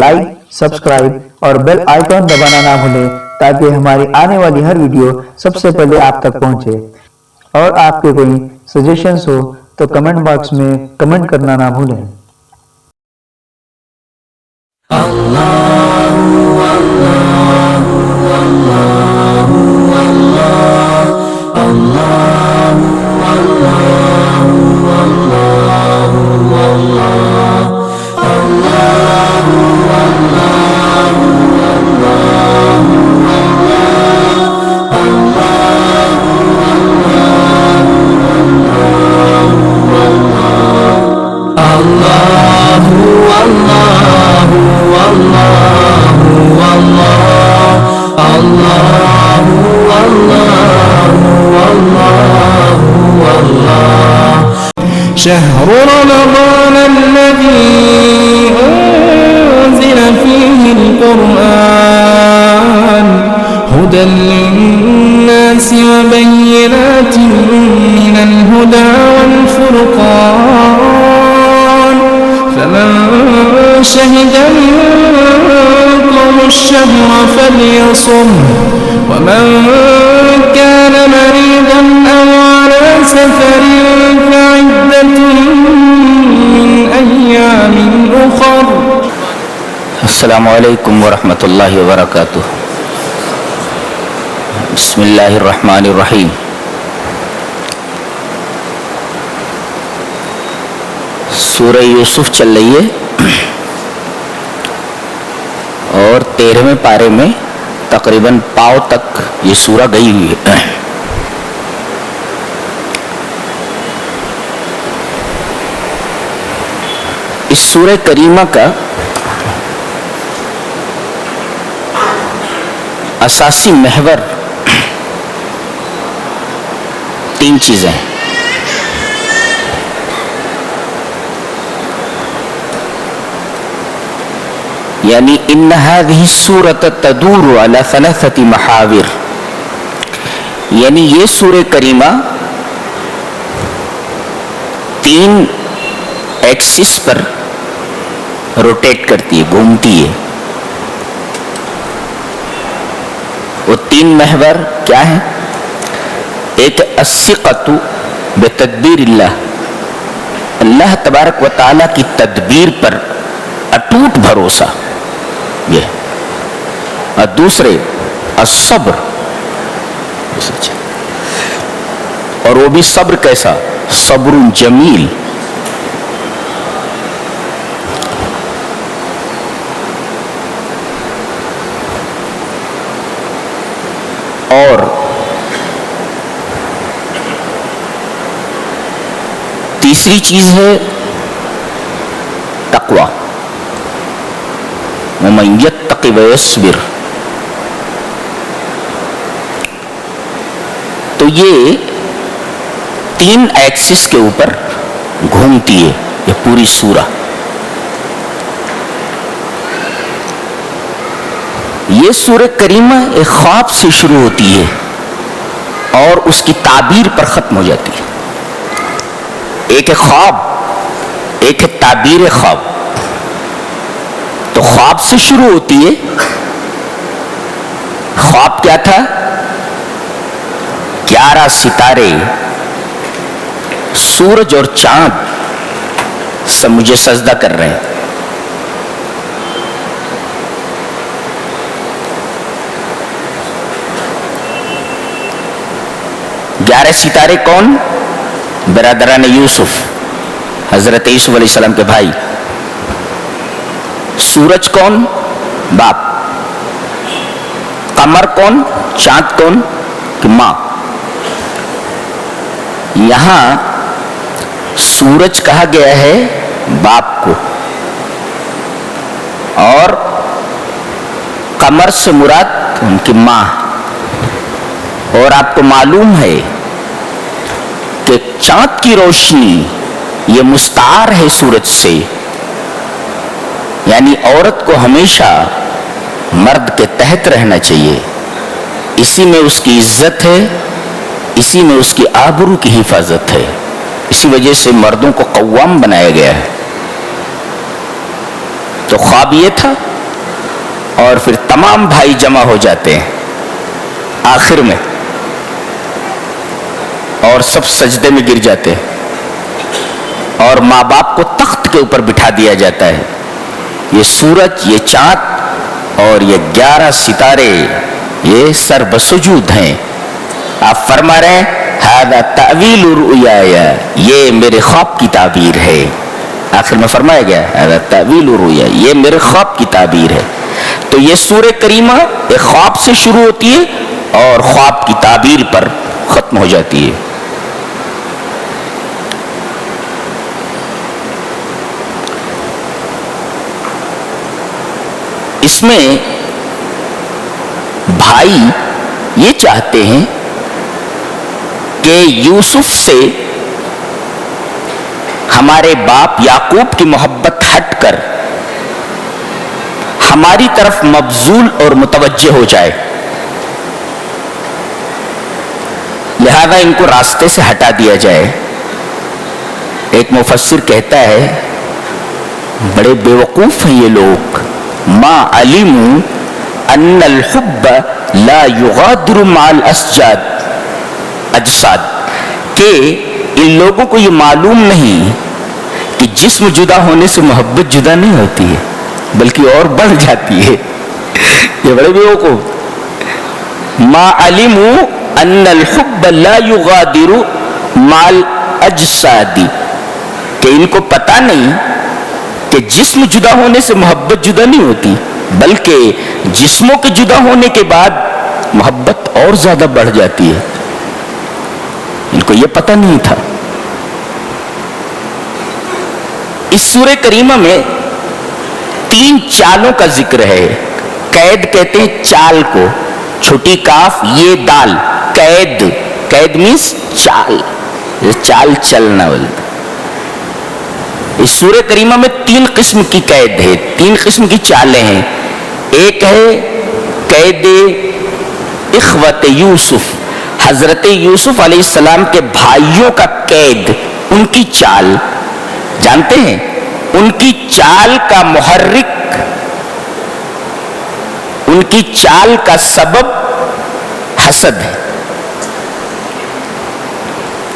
Like, subscribe اور bell icon دبانا نہ بھولیں تاکہ ہماری آنے والی ہر ویڈیو سب سے پہلے آپ تک پہنچے۔ اور آپ کے کوئی سجیشنز ہو تو کمنٹ باکس میں کمنٹ کرنا نہ بھولیں۔ شهر رمضان الذي أنزل فيه القرآن هدى للناس وبينات من الهدى والفرقان فمن شهد منكم الشهر فليصم ومن كان مريضا أو على سفر فعدة من أيام أخر۔ السلام علیکم ورحمۃ اللہ وبرکاتہ۔ بسم اللہ الرحمن الرحیم۔ سورہ یوسف چل رہی ہے اور 13ویں پارے میں تقریباً پاؤ تک یہ سورہ گئی ہوئی ہے۔ اس سورہ کریمہ کا اساسی محور 3 چیزیں ہیں۔ یعنی ان هذه السورة تدور على 3 محاور، یعنی یہ سورہ کریمہ 3 ایکسس پر روٹیٹ کرتی ہے، گھومتی ہے۔ وہ 3 محور کیا ہیں؟ ایک الثقۃ بتدبیر اللہ، اللہ تبارک و تعالی کی تدبیر پر اٹوٹ بھروسہ یہ، اور دوسرے الصبر، اور وہ بھی صبر کیسا؟ صبر جمیل۔ اور تیسری چیز ہے تقوی، وَمَن يَتَّقِ وَيَصْبِرْ۔ تو یہ 3 ایکسس کے اوپر گھومتی ہے یہ پوری سورہ۔ یہ سورہ کریمہ ایک خواب سے شروع ہوتی ہے اور اس کی تعبیر پر ختم ہو جاتی ہے۔ ایک ہے خواب، ایک ہے تعبیر خواب۔ تو خواب سے شروع ہوتی ہے۔ خواب کیا تھا؟ 11 ستارے سورج اور چاند سب مجھے سجدہ کر رہے ہیں۔ گیارہ ستارے کون؟ برادران یوسف، حضرت یوسف علیہ السلام کے بھائی۔ سورج کون؟ باپ۔ قمر کون؟ چاند کون؟ کہ ماں۔ یہاں سورج کہا گیا ہے باپ کو، اور قمر سے مراد ان کی ماں۔ اور آپ کو معلوم ہے کہ چاند کی روشنی یہ مستعار ہے سورج سے، یعنی عورت کو ہمیشہ مرد کے تحت رہنا چاہیے، اسی میں اس کی عزت ہے، اسی میں اس کی آبرو کی حفاظت ہے۔ اسی وجہ سے مردوں کو قوام بنایا گیا ہے۔ تو خواب یہ تھا، اور پھر تمام بھائی جمع ہو جاتے ہیں آخر میں اور سب سجدے میں گر جاتے ہیں، اور ماں باپ کو تخت کے اوپر بٹھا دیا جاتا ہے. یہ سورج، یہ چاند اور یہ 11 ستارے یہ سر بسجود ہیں. آپ فرما رہے ہیں ھذا تأویل رؤیایا، یہ میرے خواب کی تعبیر ہے. آخر میں فرمایا گیا ھذا تأویل رؤیا، یہ میرے خواب کی تعبیر ہے. تو یہ سورہ کریمہ ایک خواب سے شروع ہوتی ہے اور خواب کی تعبیر پر ختم ہو جاتی ہے. اس میں بھائی یہ چاہتے ہیں کہ یوسف سے ہمارے باپ یعقوب کی محبت ہٹ کر ہماری طرف مبذول اور متوجہ ہو جائے، لہذا ان کو راستے سے ہٹا دیا جائے. ایک مفسر کہتا ہے بڑے بیوقوف ہیں یہ لوگ، ما علموا ان الحب لا یغادر مع الاسجاد اجساد، کہ ان لوگوں کو یہ معلوم نہیں کہ جسم جدا ہونے سے محبت جدا نہیں ہوتی ہے بلکہ اور بڑھ جاتی ہے. یہ بڑے بیوقوف. ما علموا ان الحب لا یغادر مع الاجساد، کہ ان کو پتہ نہیں کہ جسم جدا ہونے سے محبت جدا نہیں ہوتی بلکہ جسموں کے جدا ہونے کے بعد محبت اور زیادہ بڑھ جاتی ہے. ان کو یہ پتہ نہیں تھا. اس سورہ کریمہ میں 3 چالوں کا ذکر ہے. قید کہتے ہیں چال کو، چھوٹی کاف یہ دال، قید. قید مینس چال، چال چلنا والا. اس سورہ کریمہ میں 3 قسم کی قید ہے، 3 قسم کی چالیں ہیں. ایک ہے قید اخوت یوسف، حضرت یوسف علیہ السلام کے بھائیوں کا قید، ان کی چال جانتے ہیں. ان کی چال کا محرک، ان کی چال کا سبب حسد ہے.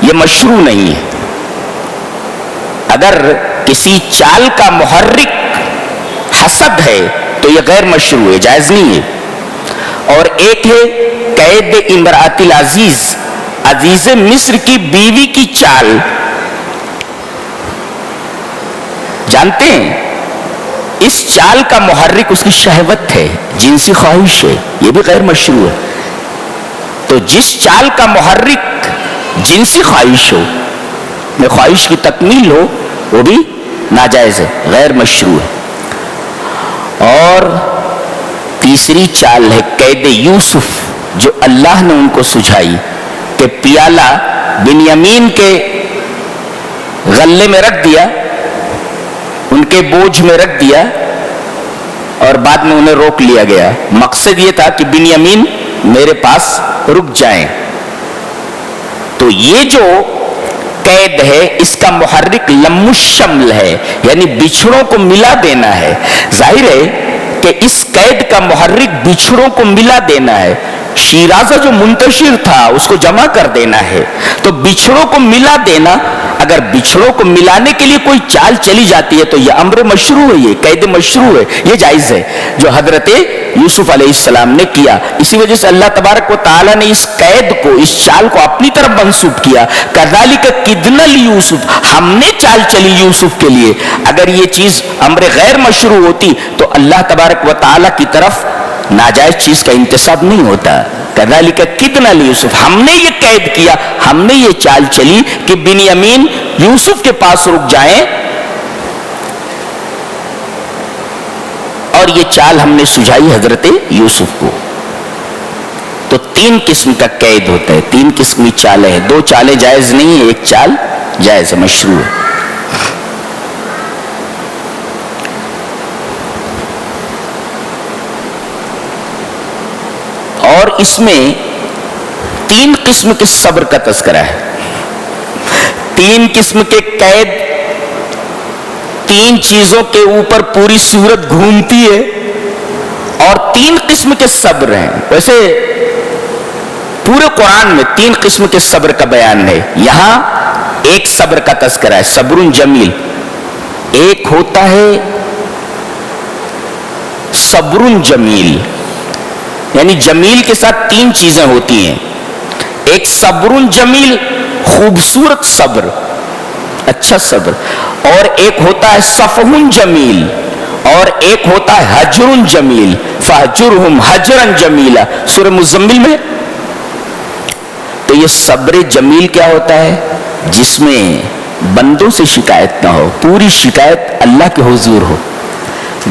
یہ مشروع نہیں ہے. اگر کسی چال کا محرک حسد ہے تو یہ غیر مشروع ہے، جائز نہیں ہے. اور ایک ہے قید امرأۃ العزیز، عزیز مصر کی بیوی کی چال. جانتے ہیں اس چال کا محرک اس کی شہوت ہے، جنسی خواہش ہے، یہ بھی غیر مشروع ہے. تو جس چال کا محرک جنسی خواہش ہو، میں خواہش کی تکمیل ہو، وہ بھی ناجائز ہے، غیر مشروع ہے. اور تیسری چال ہے قید یوسف، جو اللہ نے ان کو سجھائی کہ پیالہ بنیامین کے غلے میں رکھ دیا، ان کے بوجھ میں رکھ دیا اور بعد میں انہیں روک لیا گیا. مقصد یہ تھا کہ بنیامین میرے پاس رک جائیں. تو یہ جو قید ہے اس کا محرک لم الشمل ہے، یعنی بچھڑوں کو ملا دینا ہے. ظاہر ہے کہ اس قید کا محرک بچھڑوں کو ملا دینا ہے. شیرازہ جو منتشر تھا اس کو جمع کر دینا ہے. تو بچھڑوں کو ملا دینا، اگر بچھڑوں کو ملانے کے لیے کوئی چال چلی جاتی ہے تو یہ امر مشروع ہے، یہ قید مشروع ہے، یہ جائز ہے جو حضرت یوسف علیہ السلام نے کیا. اسی وجہ سے اللہ تبارک و تعالیٰ نے اس قید کو، اس چال کو اپنی طرف منسوب کیا. کذالک کدنا لیوسف، ہم نے چال چلی یوسف کے لیے. اگر یہ چیز امر غیر مشروع ہوتی تو اللہ تبارک و تعالیٰ کی طرف ناجائز چیز کا انتساب نہیں ہوتا. کذالک کدنا لیوسف، ہم نے یہ قید کیا، ہم نے یہ چال چلی کہ بنیامین یوسف کے پاس رک جائیں، اور یہ چال ہم نے سجھائی حضرت یوسف کو. تو 3 قسم کا قید ہوتا ہے، 3 قسم کی چالیں ہیں. 2 چالیں جائز نہیں ہیں، ایک چال جائز ہے، مشروع ہے. اور اس میں 3 قسم کے صبر کا تذکرہ ہے. 3 قسم کے قید تین چیزوں کے اوپر پوری سورت گھومتی ہے اور تین قسم کے صبر ہیں. ویسے پورے قرآن میں تین قسم کے صبر کا بیان ہے. یہاں ایک صبر کا تذکرہ ہے, صبر جمیل. ایک ہوتا ہے صبر جمیل, یعنی جمیل کے ساتھ تین چیزیں ہوتی ہیں. ایک صبر جمیل, خوبصورت صبر, اچھا صبر. اور ایک ہوتا ہے صفح جمیل, اور ایک ہوتا ہے حجر جمیل. فہجرہم حجرا جمیلا, سورہ مزمل میں. تو یہ صبر جمیل کیا ہوتا ہے؟ جس میں بندوں سے شکایت نہ ہو, پوری شکایت اللہ کے حضور ہو.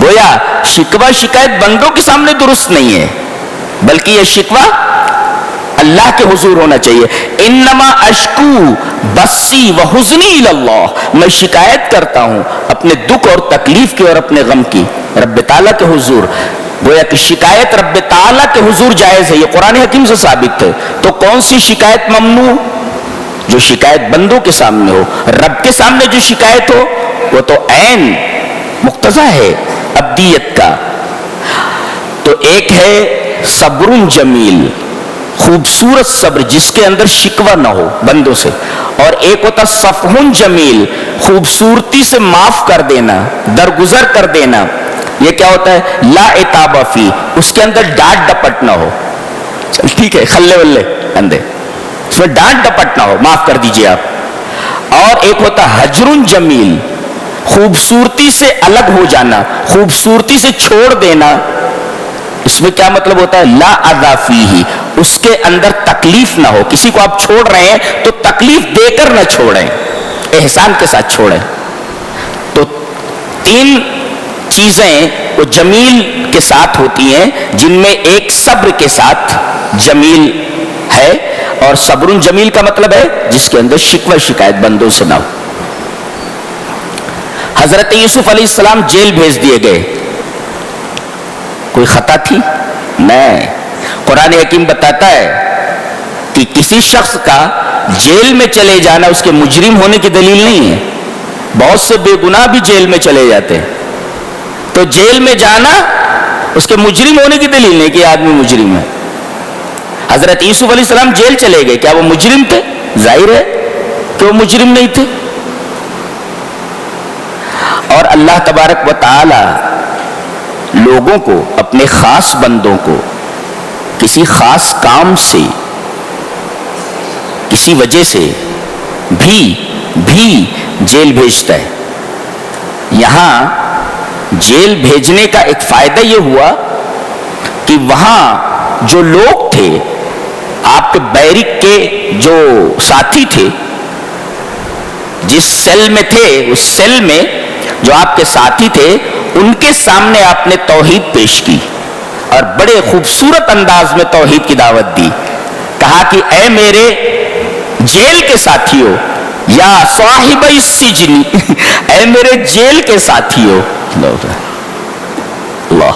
گویا شکوہ شکایت بندوں کے سامنے درست نہیں ہے, بلکہ یہ شکوہ اللہ کے حضور ہونا چاہیے. انما اشکو بسی و حزنی اللہ, میں شکایت کرتا ہوں اپنے دکھ اور تکلیف کی اور اپنے غم کی رب تعالیٰ کے حضور. گویا کہ شکایت رب تعالیٰ کے حضور جائز ہے, یہ قرآن حکیم سے ثابت ہے. تو کون سی شکایت ممنوع؟ جو شکایت بندوں کے سامنے ہو. رب کے سامنے جو شکایت ہو وہ تو عین مقتضا ہے ابدیت کا. تو ایک ہے صبر جمیل, خوبصورت صبر جس کے اندر شکوہ نہ ہو بندوں سے. اور ایک ہوتا صفح جمیل, خوبصورتی سے معاف کر دینا, درگزر کر دینا. یہ کیا ہوتا ہے؟ لا عتاب فی, اس کے اندر ڈانٹ ڈپٹ نہ ہو. چل ٹھیک ہے, کھلے ولے اندے, اس میں ڈانٹ ڈپٹ نہ ہو, معاف کر دیجئے آپ. اور ایک ہوتا حجر جمیل, خوبصورتی سے الگ ہو جانا, خوبصورتی سے چھوڑ دینا. اس میں کیا مطلب ہوتا ہے؟ لا اذا فیہ, اس کے اندر تکلیف نہ ہو. کسی کو آپ چھوڑ رہے ہیں تو تکلیف دے کر نہ چھوڑیں, احسان کے ساتھ چھوڑیں. تو تین چیزیں وہ جمیل کے ساتھ ہوتی ہیں, جن میں ایک صبر کے ساتھ جمیل ہے. اور صبر جمیل کا مطلب ہے جس کے اندر شکوہ شکایت بندوں سے نہ ہو. حضرت یوسف علیہ السلام جیل بھیج دیے گئے. کوئی خطا تھی؟ نہیں. قرآن حکیم بتاتا ہے کہ کسی شخص کا جیل میں چلے جانا اس کے مجرم ہونے کی دلیل نہیں ہے. بہت سے بے گناہ بھی جیل میں چلے جاتے ہیں. تو جیل میں جانا اس کے مجرم ہونے کی دلیل نہیں کہ یہ آدمی مجرم ہے. حضرت یوسف علیہ السلام جیل چلے گئے, کیا وہ مجرم تھے؟ ظاہر ہے کہ وہ مجرم نہیں تھے. اور اللہ تبارک و تعالی لوگوں کو, اپنے خاص بندوں کو کسی خاص کام سے, کسی وجہ سے بھی جیل بھیجتا ہے. یہاں جیل بھیجنے کا ایک فائدہ یہ ہوا کہ وہاں جو لوگ تھے, آپ کے بیرک کے جو ساتھی تھے, جس سیل میں تھے, اس سیل میں جو آپ کے ساتھی تھے, ان کے سامنے آپ نے توحید پیش کی اور بڑے خوبصورت انداز میں توحید کی دعوت دی. کہا کہ اے میرے جیل کے ساتھیو, یا صاحب السجن, اے میرے جیل کے ساتھیو, اللہ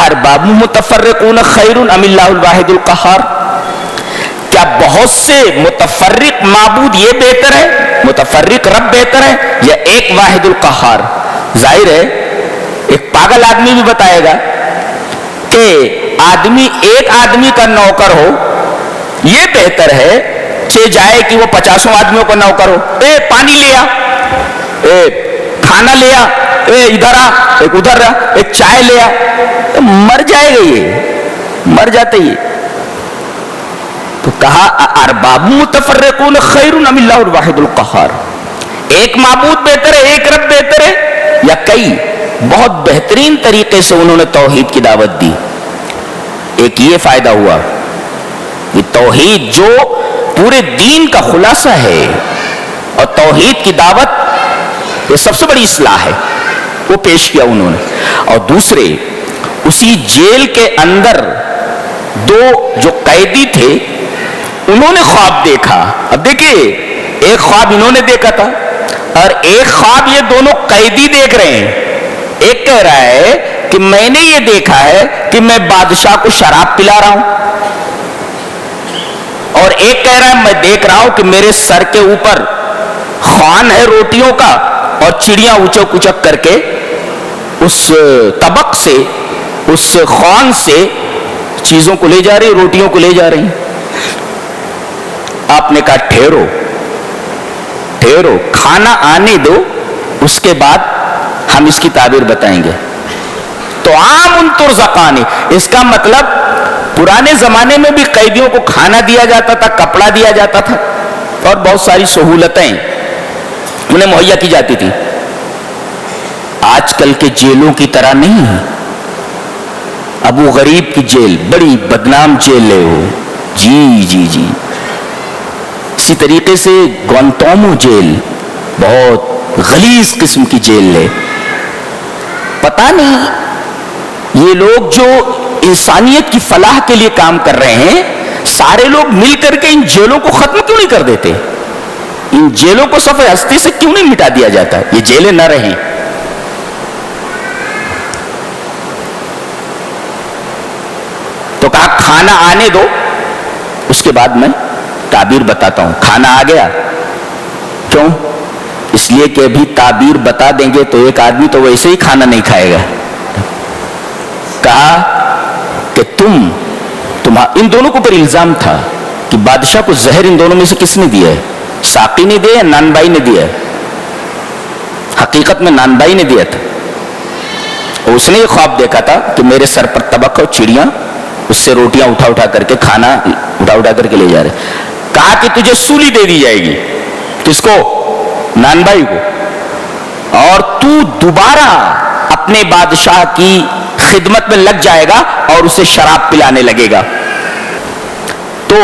ارباب متفرقون خیر ام اللہ الواحد القہار, کیا بہت سے متفرق معبود یہ بہتر ہے, متفرق رب بہتر ہے, یا ایک واحد القہار؟ ظاہر ہے ایک پاگل آدمی بھی بتائے گا کہ آدمی ایک آدمی کا نوکر ہو یہ بہتر ہے چہ جائے کہ وہ 50 آدمیوں کا نوکر ہو. اے پانی لیا, اے کھانا لیا, اے ادھر آ, ایک ادھر رہا, ایک چائے لیا. مر جائے گا, یہ مر جاتے ہی. تو کہا ارباب متفرقون خیر ام اللہ الواحد القہار, ایک معبود بہتر ہے, ایک رب بہتر ہے, یا کئی؟ بہت بہترین طریقے سے انہوں نے توحید کی دعوت دی. ایک یہ فائدہ ہوا کہ توحید جو پورے دین کا خلاصہ ہے, اور توحید کی دعوت یہ سب سے بڑی اصلاح ہے, وہ پیش کیا انہوں نے. اور دوسرے, اسی جیل کے اندر دو جو قیدی تھے انہوں نے خواب دیکھا. اب دیکھیے, ایک خواب انہوں نے دیکھا تھا اور ایک خواب یہ دونوں قیدی دیکھ رہے ہیں. ایک کہہ رہا ہے کہ میں نے یہ دیکھا ہے کہ میں بادشاہ کو شراب پلا رہا ہوں, اور ایک کہہ رہا ہے میں دیکھ رہا ہوں کہ میرے سر کے اوپر خوان ہے روٹیوں کا, اور چڑیاں اچک اچک کر کے اس طبق سے، اس خوان سے چیزوں کو لے جا رہی، روٹیوں کو لے جا رہی. آپ نے کہا ٹھہرو ٹھہرو، کھانا آنے دو، اس کے بعد ہم اس کی تعبیر بتائیں گے. تو عام ترزقانی، اس کا مطلب پرانے زمانے میں بھی قیدیوں کو کھانا دیا جاتا تھا، کپڑا دیا جاتا تھا، اور بہت ساری سہولتیں انہیں مہیا کی جاتی تھی. آج کل کے جیلوں کی طرح نہیں ہے. ابو غریب کی جیل بڑی بدنام جیل ہے وہ، جی جی جی. اسی طریقے سے گوانتانامو جیل بہت غلیظ قسم کی جیل ہے. پتہ نہیں یہ لوگ جو انسانیت کی فلاح کے لیے کام کر رہے ہیں، سارے لوگ مل کر کے ان جیلوں کو ختم کیوں نہیں کر دیتے؟ ان جیلوں کو صفحہ ہستی سے کیوں نہیں مٹا دیا جاتا؟ یہ جیلیں نہ رہیں. تو کہا کھانا آنے دو، اس کے بعد میں تعبیر بتاتا ہوں. کھانا آ گیا. کیوں؟ اس لیے کہ ابھی تعبیر بتا دیں گے تو ایک آدمی تو ویسے ہی کھانا نہیں کھائے گا. کہا کہ ان دونوں کو پر الزام تھا کہ بادشاہ کو زہر ان دونوں میں سے کس نے دیا ہے؟ ساقی نے دیا یا نان بائی نے دیا ہے؟ حقیقت میں نان بائی نے دیا تھا. اس نے یہ خواب دیکھا تھا کہ میرے سر پر طبق اور چڑیاں اس سے روٹیاں اٹھا اٹھا کر کے، کھانا اٹھا اٹھا کر کے لے جا رہے. کہا کہ تجھے سولی دے دی جائے گی. کس کو؟ نان بائی کو. اور تو دوبارہ اپنے بادشاہ کی خدمت میں لگ جائے گا اور اسے شراب پلانے لگے گا. تو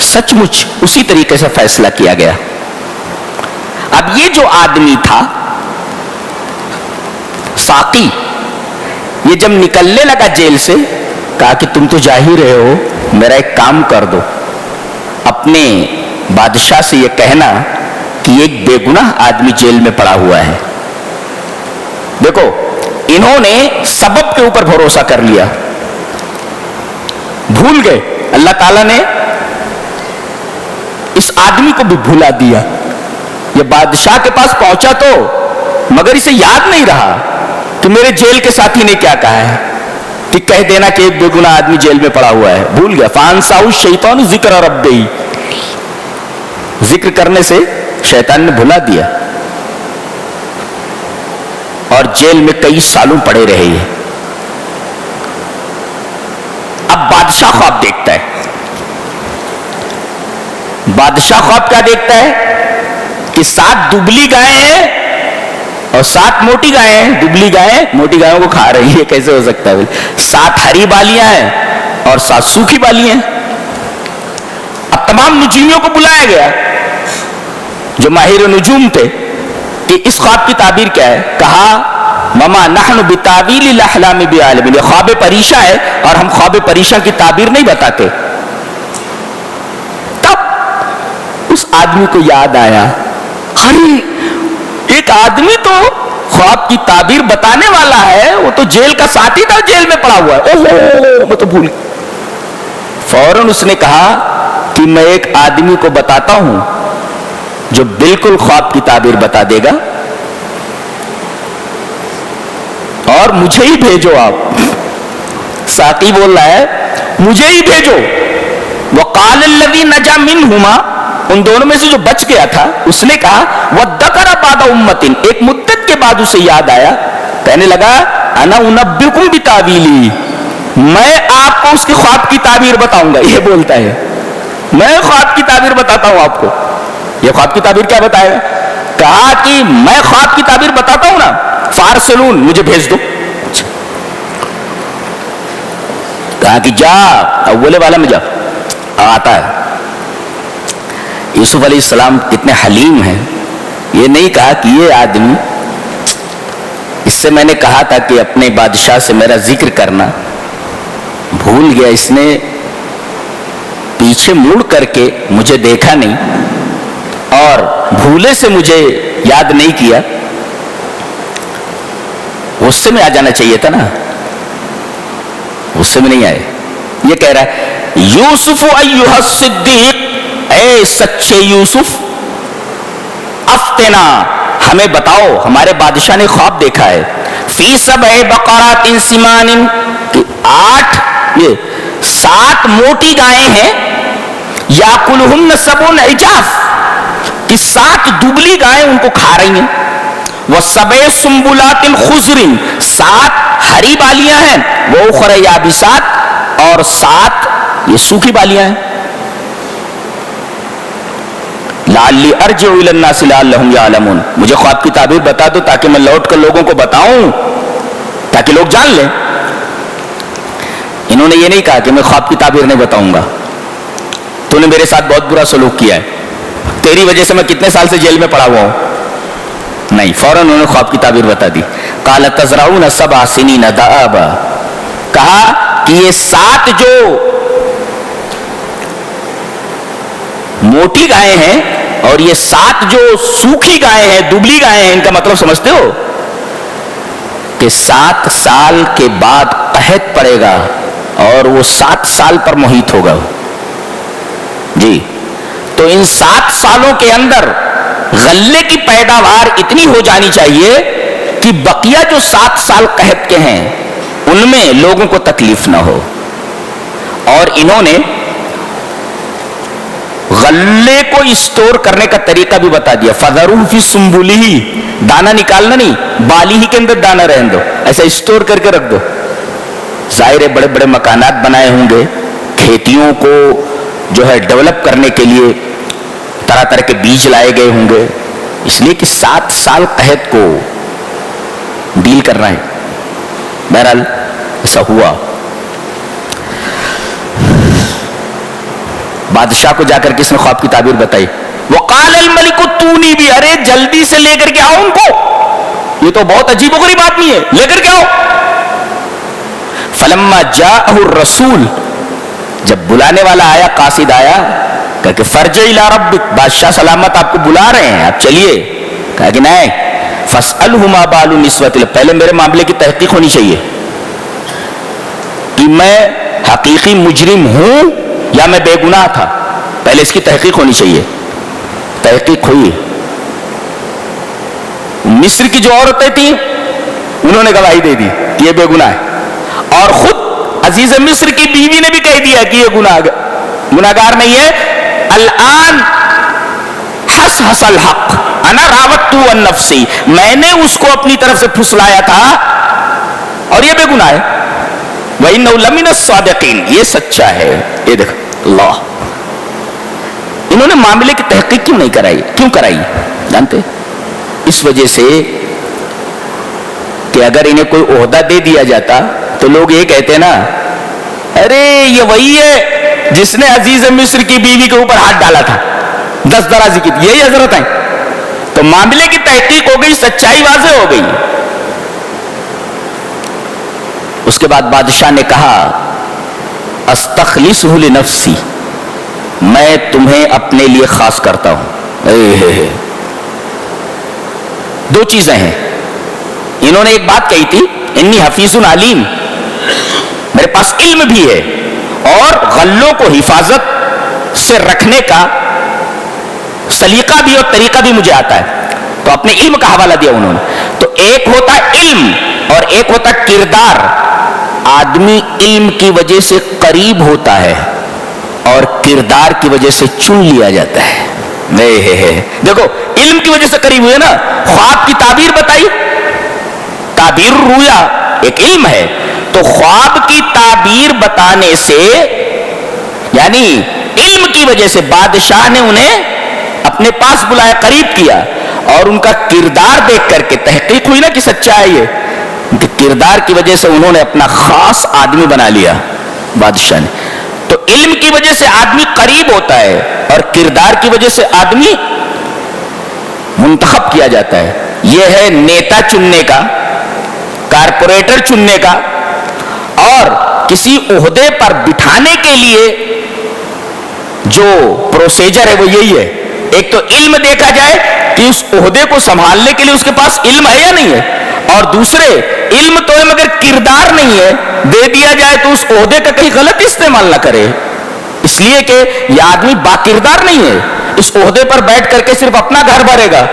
سچ مچ اسی طریقے سے فیصلہ کیا گیا. اب یہ جو آدمی تھا ساقی، یہ جب نکلنے لگا جیل سے، کہا کہ تم تو جا ہی رہے ہو، میرا ایک کام کر دو. اپنے بادشاہ سے یہ کہنا کہ ایک بے گناہ آدمی جیل میں پڑا ہوا ہے. دیکھو انہوں نے سبب کے اوپر بھروسہ کر لیا، بھول گئے. اللہ تعالیٰ نے اس آدمی کو بھی بھلا دیا. یہ بادشاہ کے پاس پہنچا تو مگر اسے یاد نہیں رہا کہ میرے جیل کے ساتھی نے کیا کہا ہے کہ کہہ دینا کہ ایک بے گناہ آدمی جیل میں پڑا ہوا ہے. بھول گیا. فانساہ الشیطان ذکر ربہ، ذکر کرنے سے شیطان نے بھلا دیا اور جیل میں کئی سالوں پڑے رہے. اب بادشاہ خواب دیکھتا ہے. بادشاہ خواب کیا دیکھتا ہے کہ 7 دبلی گائیں ہیں اور 7 موٹی گائیں ہیں. دبلی گائیں موٹی گایوں کو کھا رہی ہے، کیسے ہو سکتا ہے؟ 7 ہری بالیاں ہیں اور 7 سوکھی بالیاں ہیں. اب تمام نجومیوں کو بلایا گیا جو ماہر نجوم تھے کہ اس خواب کی تعبیر کیا ہے. کہا مما نحن بتاویل الاحلام بعالمین، یہ خواب پریشاں ہے اور ہم خواب پریشاں کی تعبیر نہیں بتاتے. تب اس آدمی کو یاد آیا، ارے ایک آدمی تو خواب کی تعبیر بتانے والا ہے، وہ تو جیل کا ساتھی تھا، جیل میں پڑا ہوا ہے. اوہو میں تو بھول گیا. فوراً اس نے کہا کہ میں ایک آدمی کو بتاتا ہوں جو بالکل خواب کی تعبیر بتا دے گا اور مجھے ہی بھیجو. آپ ساقی بول رہا ہے مجھے ہی بھیجو. وقال الذی نجا منہما، ان دونوں میں سے جو بچ گیا تھا اس نے کہا وذکر بعد امۃ، ایک مدت کے بعد اسے یاد آیا، کہنے لگا انا انبئکم بتاویلی، میں آپ کو اس کے خواب کی تعبیر بتاؤں گا. یہ بولتا ہے میں خواب کی تعبیر بتاتا ہوں آپ کو. یہ خواب کی تعبیر کیا بتائے گا؟ کہا کہ میں خواب کی تعبیر بتاتا ہوں نا، فارسلون، مجھے بھیج دو. کہا کہ جا اولے والا میں جا. آتا ہے. یوسف علیہ السلام اتنے حلیم ہیں، یہ نہیں کہا کہ یہ آدمی، اس سے میں نے کہا تھا کہ اپنے بادشاہ سے میرا ذکر کرنا، بھول گیا. اس نے پیچھے مڑ کر کے مجھے دیکھا نہیں اور بھولے سے مجھے یاد نہیں کیا. غصے میں آ جانا چاہیے تھا نا، غصے میں نہیں آئے. یہ کہہ رہا ہے یوسف ایھا الصدیق، اے سچے یوسف، فافتنا، ہمیں بتاؤ، ہمارے بادشاہ نے خواب دیکھا ہے، فی سبع بقرات سمان، کہ 7 موٹی گائیں ہیں، یاکلہن سبع عجاف، کہ 7 دبلی گائیں ان کو کھا رہی ہیں، وسبع سنبلات خضر، 7 ہری بالیاں ہیں، واخر یابسات، اور 7 یہ سوکھی بالیاں ہیں، لعلی ارجع الی الناس لعلہم یعلمون، مجھے خواب کی تعبیر بتا دو تاکہ میں لوٹ کر لوگوں کو بتاؤں تاکہ لوگ جان لیں۔ انہوں نے یہ نہیں کہا کہ میں خواب کی تعبیر نہیں بتاؤں گا، تو نے میرے ساتھ بہت برا سلوک کیا ہے، تیری وجہ سے میں کتنے سال سے جیل میں پڑا ہوا ہوں، نہیں، فوراً انہوں نے خواب کی تعبیر بتا دی۔ قال تزرعون 7 سنین دابا، کہا کہ یہ 7 جو موٹی گائیں ہیں اور یہ 7 جو سوکھی گائیں ہیں، دبلی گائیں ہیں، ان کا مطلب سمجھتے ہو کہ 7 سال کے بعد قحط پڑے گا اور وہ 7 سال پر محیط ہوگا جی، تو ان 7 سالوں کے اندر غلے کی پیداوار اتنی ہو جانی چاہیے کہ بقیہ جو 7 سال قحط کے ہیں ان میں لوگوں کو تکلیف نہ ہو۔ اور انہوں نے غلے کو اسٹور کرنے کا طریقہ بھی بتا دیا، فَذَرُوهُ فِي سُنبُلِهِ، دانا نکالنا نہیں، بالی ہی کے اندر دانا رہن دو، ایسا اسٹور کر کے رکھ دو۔ ظاہر بڑے بڑے مکانات بنائے ہوں گے، کھیتیوں کو جو ہے ڈیولپ کرنے کے لیے طرح طرح کے بیج لائے گئے ہوں گے، اس لیے کہ 7 سال قحط کو ڈیل کرنا ہے۔ بہرحال ایسا ہوا، بادشاہ کو جا کر کے اس نے خواب کی تعبیر بتائی، وقال الملک اتونی بھی، ارے جلدی سے لے کر کے آؤ ان کو، یہ تو بہت عجیب و غریب آدمی ہے، لے کر کے آؤ۔ فلما جاءہ الرسول، جب بلانے والا آیا، قاصد آیا، کہا کہ فرجع الی ربک، بادشاہ سلامت آپ کو بلا رہے ہیں، آپ چلیے، کہا کہ نہیں، فاسألہ ما بال النسوۃ، پہلے میرے معاملے کی تحقیق ہونی چاہیے کہ میں حقیقی مجرم ہوں یا میں بے گناہ تھا، پہلے اس کی تحقیق ہونی چاہیے۔ تحقیق ہوئی، مصر کی جو عورتیں تھیں انہوں نے گواہی دے دی کہ یہ بے گناہ ہے، اور خود عزیز مصر کی بیوی نے بھی کہہ دیا کہ یہ گناہگار نہیں ہے۔ الآن حس الحق انا راوتہ عن نفسی، میں نے اس کو اپنی طرف سے پھسلایا تھا اور یہ بے گناہ ہے، وَإِنَّهُ لَمِنَ الصَّادِقِينَ، یہ سچا ہے۔ یہ دیکھ اللہ، انہوں نے معاملے کی تحقیق کیوں نہیں کرائی؟ کیوں کرائی جانتے؟ اس وجہ سے کہ اگر انہیں کوئی عہدہ دے دیا جاتا تو لوگ یہ کہتے نا، ارے یہ وہی ہے جس نے عزیز مصر کی بیوی کے اوپر ہاتھ ڈالا تھا، 10 درازی کی، یہی حضرت ہیں۔ تو معاملے کی تحقیق ہو گئی، سچائی واضح ہو گئی۔ اس کے بعد بادشاہ نے کہا استخلصہ لنفسی، میں تمہیں اپنے لیے خاص کرتا ہوں۔ 2 چیزیں ہیں، انہوں نے ایک بات کہی تھی، انی حفیظ علیم، میرے پاس علم بھی ہے اور غلوں کو حفاظت سے رکھنے کا سلیقہ بھی اور طریقہ بھی مجھے آتا ہے، تو اپنے علم کا حوالہ دیا انہوں نے۔ تو ایک ہوتا علم اور ایک ہوتا کردار۔ آدمی علم کی وجہ سے قریب ہوتا ہے اور کردار کی وجہ سے چن لیا جاتا ہے۔ دیکھو علم کی وجہ سے قریب ہوئے نا، خواب کی تعبیر بتائی، تعبیر رویا ایک علم ہے، تو خواب کی تعبیر بتانے سے یعنی علم کی وجہ سے بادشاہ نے انہیں اپنے پاس بلایا، قریب کیا، اور ان کا کردار دیکھ کر کے تحقیق ہوئی نا کہ سچا ہے یہ، ان کے کردار کی وجہ سے انہوں نے اپنا خاص آدمی بنا لیا بادشاہ نے۔ تو علم کی وجہ سے آدمی قریب ہوتا ہے اور کردار کی وجہ سے آدمی منتخب کیا جاتا ہے۔ یہ ہے نیتا چننے کا، کارپوریٹر چننے کا، اور کسی عہدے پر بٹھانے کے لیے جو پروسیجر ہے وہ یہی ہے، ایک تو علم دیکھا جائے کہ اس عہدے کو سنبھالنے کے لیے اس کے پاس علم ہے یا نہیں ہے، اور دوسرے علم تو ہے مگر کردار نہیں ہے، دے دیا جائے تو اس عہدے کا کہیں غلط استعمال نہ کرے، اس لیے کہ یہ آدمی با کردار نہیں ہے، اس عہدے پر بیٹھ کر کے صرف اپنا گھر بھرے گا،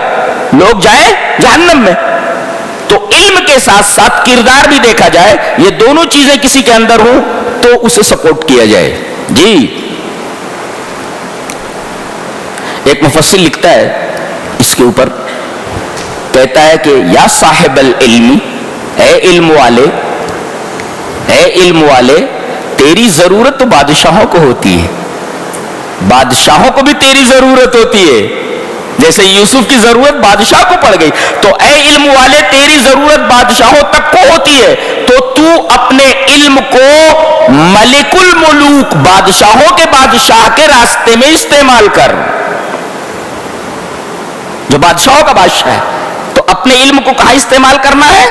لوگ جائیں جہنم میں. تو علم کے ساتھ ساتھ کردار بھی دیکھا جائے, یہ دونوں چیزیں کسی کے اندر ہوں تو اسے سپورٹ کیا جائے. جی ایک مفسر لکھتا ہے اس کے اوپر, کہتا ہے کہ یا صاحب العلم, اے علم والے, اے علم والے, تیری ضرورت تو بادشاہوں کو ہوتی ہے, بادشاہوں کو بھی تیری ضرورت ہوتی ہے, جیسے یوسف کی ضرورت بادشاہ کو پڑ گئی, تو اے علم والے تیری ضرورت بادشاہوں تک کو ہوتی ہے, تو اپنے علم کو ملک الملوک, بادشاہوں کے بادشاہ کے راستے میں استعمال کر, جو بادشاہوں کا بادشاہ ہے. تو اپنے علم کو کہاں استعمال کرنا ہے؟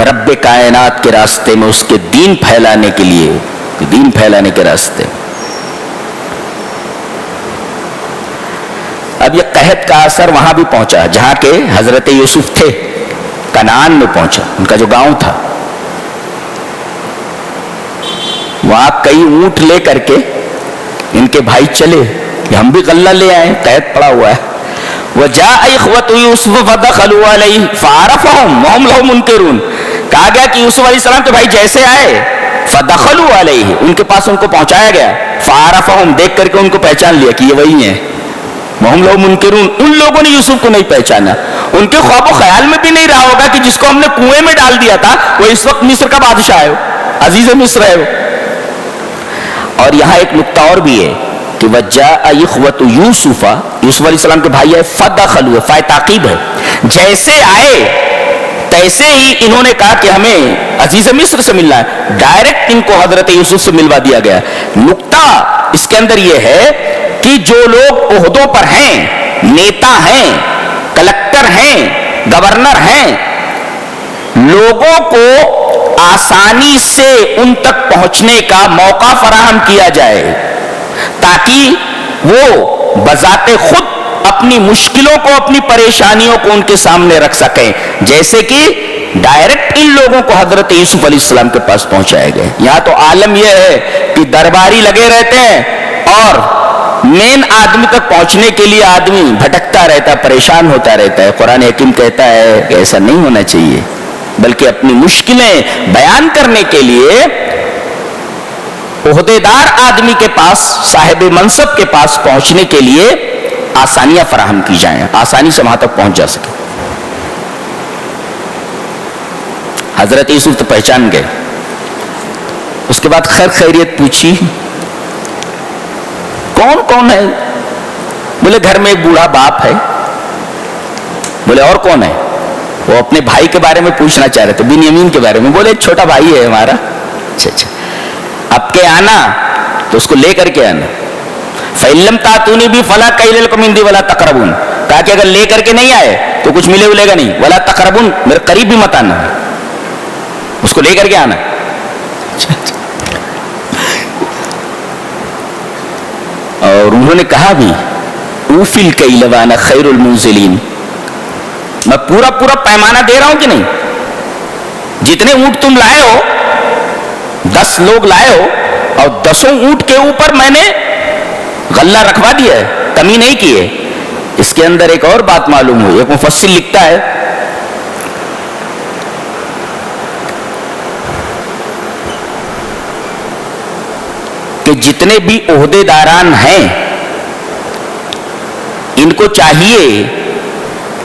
رب کائنات کے راستے میں, اس کے دین پھیلانے کے لیے, دین پھیلانے کے راستے. اب یہ قحط کا اثر وہاں بھی پہنچا جہاں کے حضرت یوسف تھے, کنعان میں پہنچا, ان کا جو گاؤں تھا. وہاں کئی اونٹ لے کر کے ان کے بھائی چلے کہ ہم بھی غلہ لے آئے, قحط پڑا ہوا ہے. وَجَاءَ إِخْوَةُ يُوسُفَ فَدَخَلُوا عَلَيْهِ فَعَرَفَهُمْ وَهُمْ لَهُ مُنْكِرُونَ. کہا گیا کہ یوسف علیہ السلام کے بھائی جیسے آئے, فَدَخَلُوا عَلَيْهِ, ان کے پاس ان کو پہنچایا گیا, فَعَرَفَهُمْ, دیکھ کر کے ان کو پہچان لیا کہ یہ وہی ہیں. وَهُمْ لَهُ مُنْكِرُونَ, ان لوگوں نے یوسف کو نہیں پہچانا. ان کے خواب و خیال میں بھی نہیں رہا ہوگا کہ جس کو ہم نے کنویں میں ڈال دیا تھا وہ اس وقت مصر کا بادشاہ ہے, عزیز مصر ہے. اور یہاں ایک نقطہ اور بھی ہے کہ وَجَاءَ إِخْوَةُ يُوسُفَ, یوسف علیہ السلام کے بھائی ہے, فَدَخَلُوا, فائے تاقیب ہے, جیسے آئے تیسے ہی انہوں نے کہا کہ ہمیں عزیز مصر سے ملنا ہے. ڈائریکٹ ان کو حضرت یوسف سے ملوا دیا گیا. نقطہ اس کے اندر یہ ہے کہ جو لوگ عہدوں پر ہیں, نیتا ہیں, کلکٹر ہیں, گورنر ہیں, لوگوں کو آسانی سے ان تک پہنچنے کا موقع فراہم کیا جائے تاکہ وہ بذات خود اپنی مشکلوں کو, اپنی پریشانیوں کو ان کے سامنے رکھ سکیں, جیسے کہ ڈائریکٹ ان لوگوں کو حضرت یوسف علیہ السلام کے پاس پہنچائے گئے. یہاں تو عالم یہ ہے کہ درباری لگے رہتے ہیں اور مین آدمی تک پہنچنے کے لیے آدمی بھٹکتا رہتا ہے, پریشان ہوتا رہتا ہے. قرآن حکیم کہتا ہے کہ ایسا نہیں ہونا چاہیے, بلکہ اپنی مشکلیں بیان کرنے کے لیے عہدے دار آدمی کے پاس, صاحب منصب کے پاس پہنچنے کے لیے آسانیاں فراہم کی جائیں, آسانی سے وہاں تک پہنچ جا سکے. حضرت یوسف تو پہچان گئے. اس کے بعد خیر خیریت پوچھی, کون کون ہے؟ بولے گھر میں ایک بوڑھا باپ ہے. بولے اور کون ہے؟ وہ اپنے بھائی کے بارے میں پوچھنا چاہ رہے تھے, بنیامین کے بارے میں. بولے ایک چھوٹا بھائی ہے ہمارا. اچھا, اب کے آنا تو اس کو لے کر کے آنا. فَإِن لَّمْ تَأْتُونِي بِهِ فَلَا كَيْلَ لَكُمْ عِندِي وَلَا تَقْرَبُونِ. کہا کہ اگر لے کر کے نہیں آئے تو کچھ ملے گا نہیں. وَلَا تَقْرَبُونَ, میرے قریب بھی مت آنا, اس کو لے کر کے آنا. اور انہوں نے کہا بھی اوفی الکیل وانا خیر المنزلین, میں پورا پورا پیمانہ دے رہا ہوں کہ نہیں. جتنے اونٹ تم لائے ہو, 10 لوگ لائے ہو, اور 10 اونٹ کے اوپر میں نے غلہ رکھوا دیا ہے, کمی نہیں کی ہے. اس کے اندر ایک اور بات معلوم ہوئی. ایک مفسر لکھتا ہے کہ جتنے بھی عہدے داران ہیں ان کو چاہیے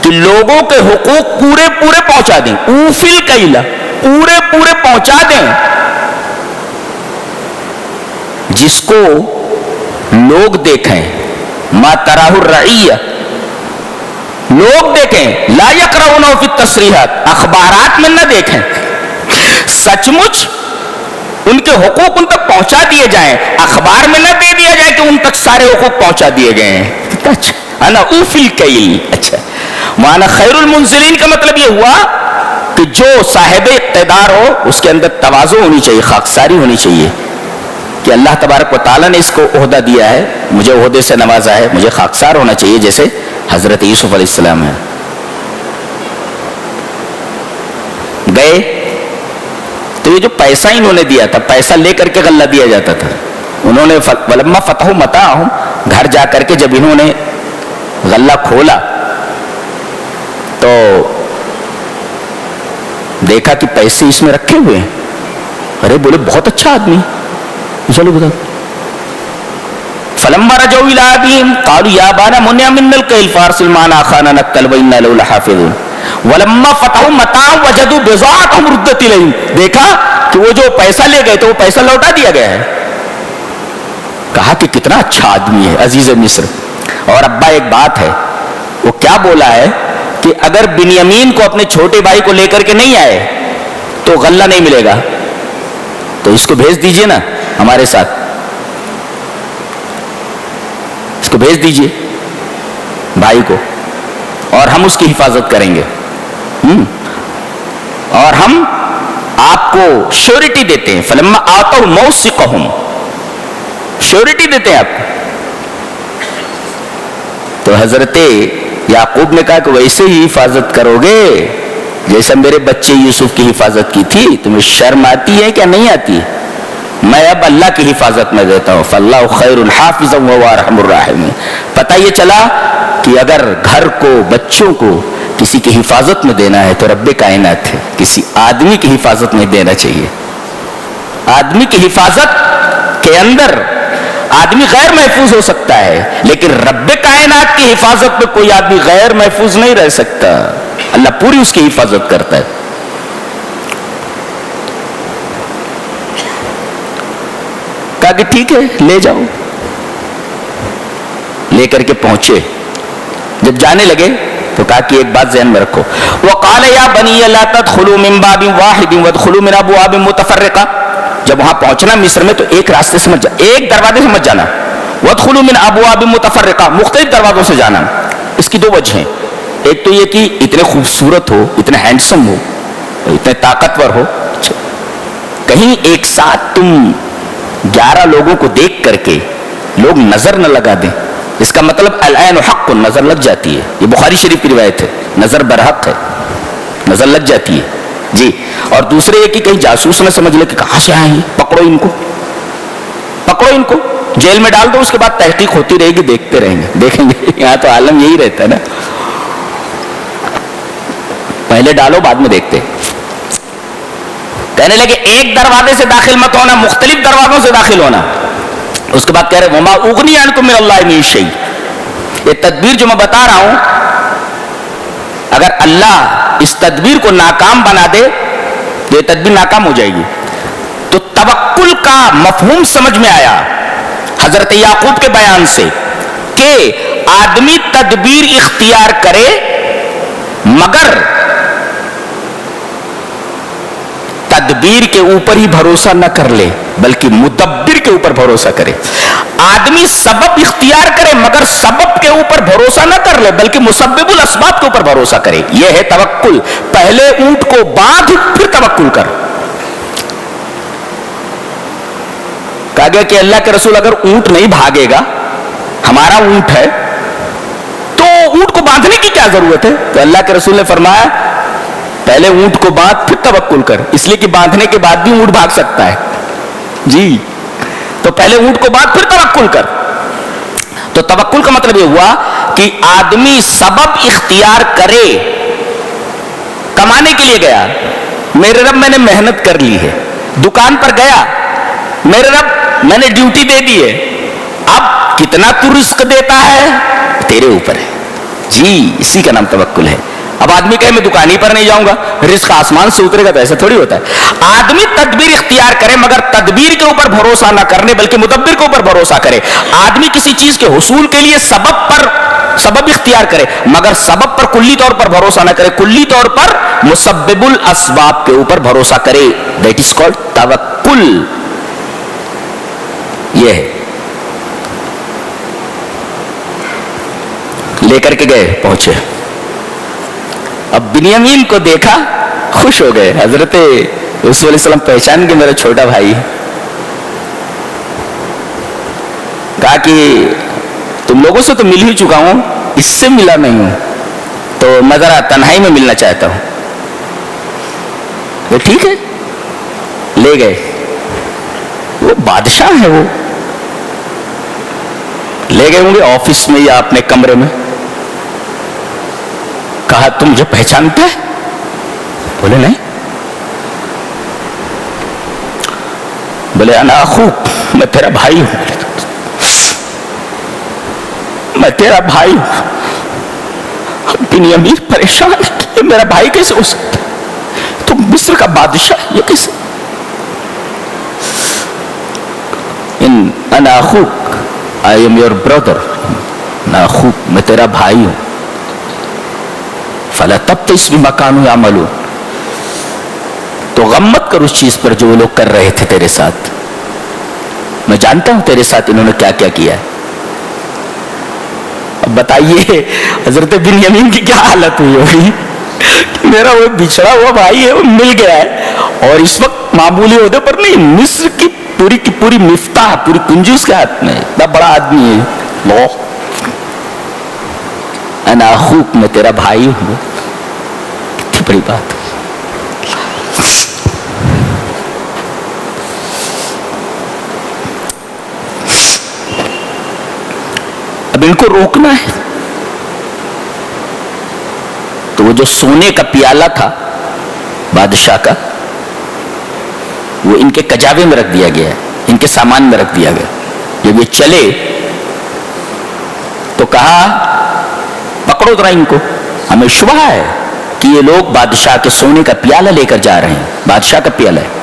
کہ لوگوں کے حقوق پورے پورے پہنچا دیں. اوفل کیلا, پورے پورے پہنچا دیں. جس کو لوگ دیکھیں, ما تراہ الرعیہ, لوگ دیکھیں, لا یقرؤون فی التصریحات, اخبارات میں نہ دیکھیں, سچ مچ ان کے حقوق ان تک پہنچا دیے جائیں. اخبار میں نہ دے دیا جائے کہ ان تک سارے حقوق پہنچا دیے گئے ہیں. انا اوفی الکیل. اچھا, مانا خیر المنزلین کا مطلب یہ ہوا کہ جو صاحب اقتدار ہو اس کے اندر تواضع ہونی چاہیے, خاکساری ہونی چاہیے کہ اللہ تبارک و تعالیٰ نے اس کو عہدہ دیا ہے, مجھے عہدے سے نوازا ہے, مجھے خاکسار ہونا چاہیے, جیسے حضرت یوسف علیہ السلام ہے. گئے تو یہ جو پیسہ انہوں نے دیا تھا, پیسہ لے کر کے غلہ دیا جاتا تھا. انہوں نے ولما فتحوا متاعهم, گھر جا کر کے جب انہوں نے غلہ کھولا تو دیکھا کہ پیسے اس میں رکھے ہوئے ہیں. ارے بولے بہت اچھا آدمی, چلو بتا. فلما رجعوا الى ابيهم قالوا يا ابانا منع منا الكيل فارسل معنا اخانا نكتل وانا له لحافظون ولما فتحوا متاعهم وجدوا بضاعتهم ردت اليهم. دیکھا کہ وہ جو پیسہ لے گئے تو وہ پیسہ لوٹا دیا گیا ہے. کہا کہ کتنا اچھا آدمی ہے عزیز مصر. اور ابا ایک بات ہے, وہ کیا بولا ہے کہ اگر بنیامین کو اپنے چھوٹے بھائی کو لے کر کے نہیں آئے تو غلہ نہیں ملے گا, تو اس کو بھیج دیجئے نا ہمارے ساتھ, اس کو بھیج دیجئے بھائی کو, اور ہم اس کی حفاظت کریں گے, اور ہم آپ کو شیورٹی دیتے ہیں. فلما آتوا موثقهم, شیورٹی دیتے ہیں آپ کو. تو حضرت یعقوب نے کہا کہ ویسے ہی حفاظت کرو گے جیسا میرے بچے یوسف کی حفاظت کی تھی. تمہیں شرم آتی ہے کیا نہیں آتی؟ میں اب اللہ کی حفاظت میں دیتا ہوں. فاللہ خیر حافظا وهو ارحم الراحمین. پتہ یہ چلا کہ اگر گھر کو, بچوں کو کسی کی حفاظت میں دینا ہے تو رب کائنات ہے, کسی آدمی کی حفاظت میں دینا چاہیے. آدمی کی حفاظت کے اندر آدمی غیر محفوظ ہو سکتا ہے, لیکن رب کائنات کی حفاظت میں کوئی آدمی غیر محفوظ نہیں رہ سکتا. اللہ پوری اس کی حفاظت کرتا ہے. کہا کہ ٹھیک ہے لے جاؤ. لے کر کے پہنچے. جب جانے لگے تو کہا کہ ایک بات ذہن میں رکھو. وقال یا بنی لا تدخلوا من باب واحد وادخلوا من ابواب متفرقہ. جب وہاں پہنچنا مصر میں تو ایک راستے سے مت جانا, ایک دروازے سے مت جانا. وادخلوا من ابواب متفرقہ, مختلف دروازوں سے جانا. اس کی دو وجہ ہیں. ایک تو یہ کہ اتنے خوبصورت ہو, اتنے ہینڈسم ہو, اتنے طاقتور ہو, کہیں ایک ساتھ تم 11 لوگوں کو دیکھ کر کے لوگ نظر نہ لگا دیں. اس کا مطلب العین حق, نظر لگ جاتی ہے. یہ بخاری شریف کی روایت ہے, نظر برحق ہے, نظر لگ جاتی ہے جی. اور دوسرے یہ کہ کہیں جاسوس نہ سمجھ لے کہ کہاں سے آئے ہیں, پکڑو ان کو, پکڑو ان کو, جیل میں ڈال دو. اس کے بعد تحقیق ہوتی رہے گی, دیکھتے رہیں گے, دیکھیں گے. یہاں تو عالم یہی رہتا ہے نا, پہلے ڈالو بعد میں دیکھتے. کہنے لگے ایک دروازے سے داخل مت ہونا, مختلف دروازوں سے داخل ہونا. اس کے بعد کہہ رہے وما اغنی عنکم من اللہ من شیء. یہ تدبیر جو میں بتا رہا ہوں, اگر اللہ اس تدبیر کو ناکام بنا دے تو یہ تدبیر ناکام ہو جائے گی. تو توکل کا مفہوم سمجھ میں آیا حضرت یعقوب کے بیان سے کہ آدمی تدبیر اختیار کرے مگر تدبیر کے اوپر ہی بھروسہ نہ کر لے بلکہ مدبر کے اوپر بھروسہ کرے. آدمی سبب اختیار کرے مگر سبب کے اوپر بھروسہ نہ کر لے بلکہ مسبب الاسباب کے اوپر بھروسہ کرے. یہ ہے توکل. پہلے اونٹ کو باندھ پھر توکل کر. کہا گیا کہ اللہ کے رسول اگر اونٹ نہیں بھاگے گا, ہمارا اونٹ ہے, تو اونٹ کو باندھنے کی کیا ضرورت ہے؟ تو اللہ کے رسول نے فرمایا پہلے اونٹ کو باندھ پھر توکل کر, اس لیے کہ باندھنے کے بعد بھی اونٹ بھاگ سکتا ہے جی. تو پہلے اونٹ کو باندھ پھر توکل کر. تو توکل کا مطلب یہ ہوا کہ آدمی سبب اختیار کرے. کمانے کے لیے گیا, میرے رب میں نے محنت کر لی ہے. دکان پر گیا, میرے رب میں نے ڈیوٹی دے دی ہے, اب کتنا تو رزق دیتا ہے تیرے اوپر ہے جی. اسی کا نام توکل ہے. اب آدمی کہے میں دکان ہی پر نہیں جاؤں گا, رزق آسمان سے اترے گا, تو ایسا تھوڑی ہوتا ہے. آدمی تدبیر اختیار کرے مگر تدبیر کے اوپر بھروسہ نہ کرنے بلکہ مدبر کے اوپر بھروسہ کرے. آدمی کسی چیز کے حصول کے لیے سبب اختیار کرے مگر سبب پر کلی طور پر بھروسہ نہ کرے, کلی طور پر مسبب الاسباب کے اوپر بھروسہ کرے. دیٹ از کالڈ توکل. یہ ہے. لے کر کے گئے, پہنچے. اب بنیامین کو دیکھا, خوش ہو گئے. حضرت یوسف علیہ السلام پہچان کے میرا چھوٹا بھائی. کہا کہ تم لوگوں سے تو مل ہی چکا ہوں, اس سے ملا نہیں ہوں, تو میں ذرا تنہائی میں ملنا چاہتا ہوں. وہ ٹھیک ہے, لے گئے. وہ بادشاہ ہے, وہ لے گئے ہوں گے آفس میں یا اپنے کمرے میں. کہا تم مجھے پہچانتا ہے؟ بولے نہیں. بولے انا اخوک، میں تیرا بھائی ہوں. میں تیرا بھائی ہوں. بنیامین پریشان ہے، یہ میرا بھائی کیسے ہو سکتا ہے؟ تم مصر کا بادشاہ، یہ کیسے؟ انا اخوک، آئی ایم یور برادر. انا اخوک، میں تیرا بھائی ہوں. فلا تبتئس بما كانوا يعملون، تو غم مت کر اس چیز پر جو وہ لوگ کر رہے تھے تیرے ساتھ. میں جانتا ہوں تیرے ساتھ انہوں نے کیا کیا کیا ہے. اب بتائیے حضرت بنیامین کی کیا حالت ہوئی ہوگی. میرا وہ بچھڑا ہوا بھائی ہے، وہ مل گیا ہے، اور اس وقت معمولی عہدے پر نہیں، مصر کی پوری مفتاح، پوری کنجی اس کے ہاتھ میں. اتنا بڑا آدمی ہے. لو انا اخوک، میں تیرا بھائی ہوں. کتنی بڑی بات. اب ان کو روکنا ہے تو وہ جو سونے کا پیالہ تھا بادشاہ کا، وہ ان کے کجاوے میں رکھ دیا گیا ہے، ان کے سامان میں رکھ دیا گیا. جب یہ چلے تو کہا پکڑو ذرا ان کو، ہمیں شبہ ہے کہ یہ لوگ بادشاہ کے سونے کا پیالہ لے کر جا رہے ہیں. بادشاہ کا پیالہ ہے.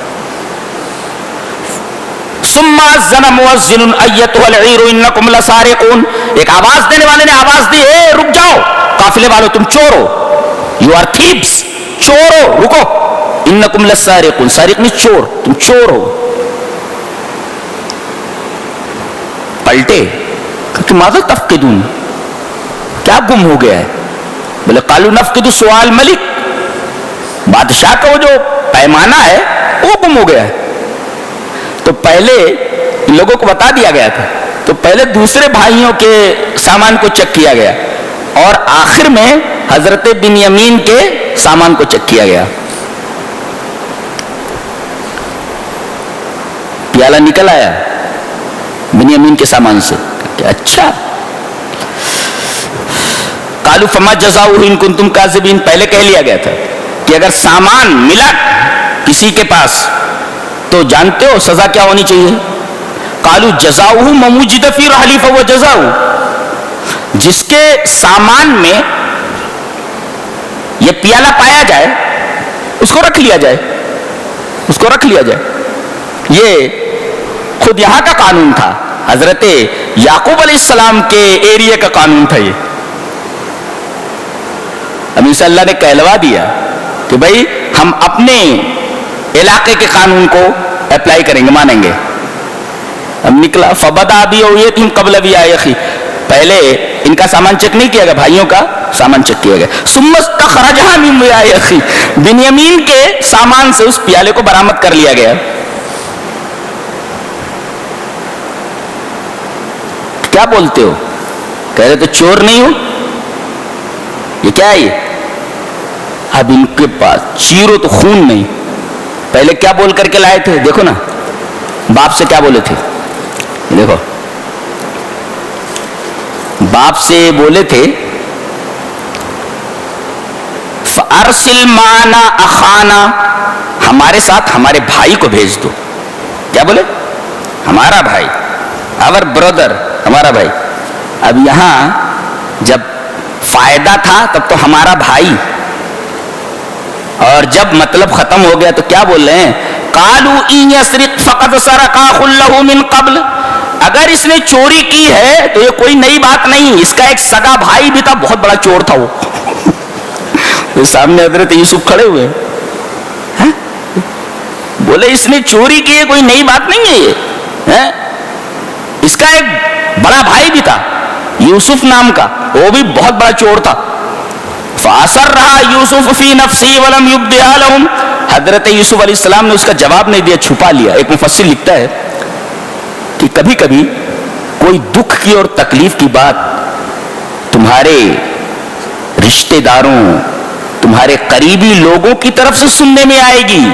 ثم اذن مؤذن ایتها العیر انکم لسارقون، ایک آواز دینے والے نے آواز دی، اے رک جاؤ قافلے والو، تم چور ہو. یو آر تھیپس، چور ہو، رکو. انکم لسارقون، سارق نہیں چور، تم چور ہو. پلٹے کہ ماذا تفقدون، کیا گم ہو گیا ہے؟ بولے قالوا نفقد سؤال ملک، بادشاہ کا وہ جو پیمانہ ہے وہ گم ہو گیا ہے. تو پہلے ان لوگوں کو بتا دیا گیا تھا، تو پہلے دوسرے بھائیوں کے سامان کو چیک کیا گیا، اور آخر میں حضرت بنیامین کے سامان کو چیک کیا گیا. پیالہ نکل آیا بنیامین کے سامان سے. اچھا. قالوا فما جزاؤہ ان کنتم کاذبین، پہلے کہہ لیا گیا تھا کہ اگر سامان ملا کسی کے پاس تو جانتے ہو سزا کیا ہونی چاہیے. قالوا جزاؤہ ما وجد فی رحلہ فہو جزاؤہ، جس کے سامان میں یہ پیالہ پایا جائے اس کو رکھ لیا جائے، اس کو رکھ لیا جائے. یہ خود یہاں کا قانون تھا، حضرت یعقوب علیہ السلام کے ایریے کا قانون تھا. یہ اب انشاء اللہ نے کہلوا دیا کہ بھائی ہم اپنے علاقے کے قانون کو اپلائی کریں گے، مانیں گے. اب نکلا فبدا بیعیتہم قبل بیعی اخی، پہلے ان کا سامان چیک نہیں کیا گیا، بھائیوں کا سامان چیک کیا گیا. ثم استخرجها من بیعی اخی، بنیامین کے سامان سے اس پیالے کو برآمد کر لیا گیا. کیا بولتے ہو؟ کہہ رہے تو چور نہیں ہو، یہ کیا ہے؟ یہ اب ان کے پاس چیرو تو خون نہیں. پہلے کیا بول کر کے لائے تھے؟ دیکھو نا باپ سے کیا بولے تھے. دیکھو باپ سے بولے تھے فارسل معنا اخانا، ہمارے ساتھ ہمارے بھائی کو بھیج دو. کیا بولے؟ ہمارا بھائی، our brother، ہمارا بھائی. اب یہاں جب فائدہ تھا تب تو ہمارا بھائی، اور جب مطلب ختم ہو گیا تو کیا بول رہے ہیں؟ قالوا ان يسرق فقد سرق اخ له من قبل، اگر اس نے چوری کی ہے تو یہ کوئی نئی بات نہیں، اس کا ایک سگا بھائی بھی تھا، بہت بڑا چور تھا وہ. سامنے حضرت یوسف کھڑے ہوئے ہیں، بولے اس نے چوری کی ہے، کوئی نئی بات نہیں ہے یہ. اس کا ایک بڑا بھائی بھی تھا یوسف نام کا، وہ بھی بہت بڑا چور تھا. فَأَسَرَّهَا يُوسُفُ فِي نَفْسِهِ وَلَمْ يُبْدِهَا لَهُمْ، حضرت یوسف علیہ السلام نے اس کا جواب نہیں دیا، چھپا لیا. ایک مفسر لکھتا ہے کہ کبھی کبھی کوئی دکھ کی اور تکلیف کی بات تمہارے رشتہ داروں، تمہارے قریبی لوگوں کی طرف سے سننے میں آئے گی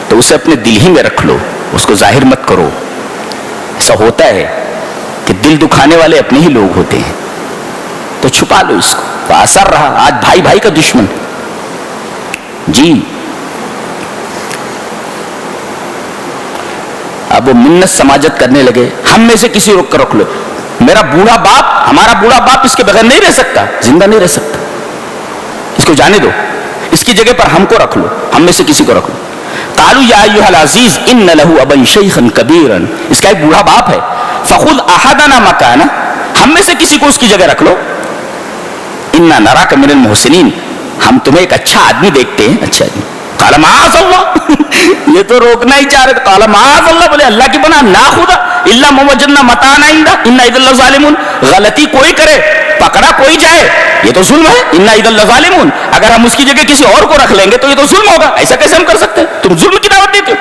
تو اسے اپنے دل ہی میں رکھ لو، اس کو ظاہر مت کرو. ایسا ہوتا ہے کہ دل دکھانے والے اپنے ہی لوگ ہوتے ہیں، تو چھپا لو اس کو. اثر رہا. آج بھائی بھائی کا دشمن. جی اب وہ منت سماجت کرنے لگے. ہم میں سے کسی روک کر رکھ لو. میرا بوڑھا باپ, ہمارا بوڑھا باپ اس کے بغیر نہیں رہ سکتا, زندہ نہیں رہ سکتا, اس کو جانے دو, اس کی جگہ پر ہم کو رکھ لو, ہم میں سے کسی کو رکھ لو. قالوا یا ایھا العزیز ان له ابا شیخا کبیرا, اس کا ایک بوڑھا باپ ہے. فخذ احدنا مکانہ, ہم میں سے کسی کو اس کی جگہ رکھ لو. انا نراک من المحسنین, ہم تمہیں ایک اچھا آدمی دیکھتے ہیں. اچھا آدمی. قال معاذ اللہ, یہ تو روکنا ہی چاہ رہے تھے. قال معاذ اللہ, بولے اللہ کی پناہ, نا خدا الا ما وجدنا متاعنا عنده انا اذا لظالمون. غلطی کوئی کرے, پکڑا کوئی جائے, یہ تو ظلم ہے. انا اذا لظالمون, اگر ہم اس کی جگہ کسی اور کو رکھ لیں گے تو یہ تو ظلم ہوگا. ایسا کیسے ہم کر سکتے ہیں, تم ظلم کی دعوت دیتے ہو.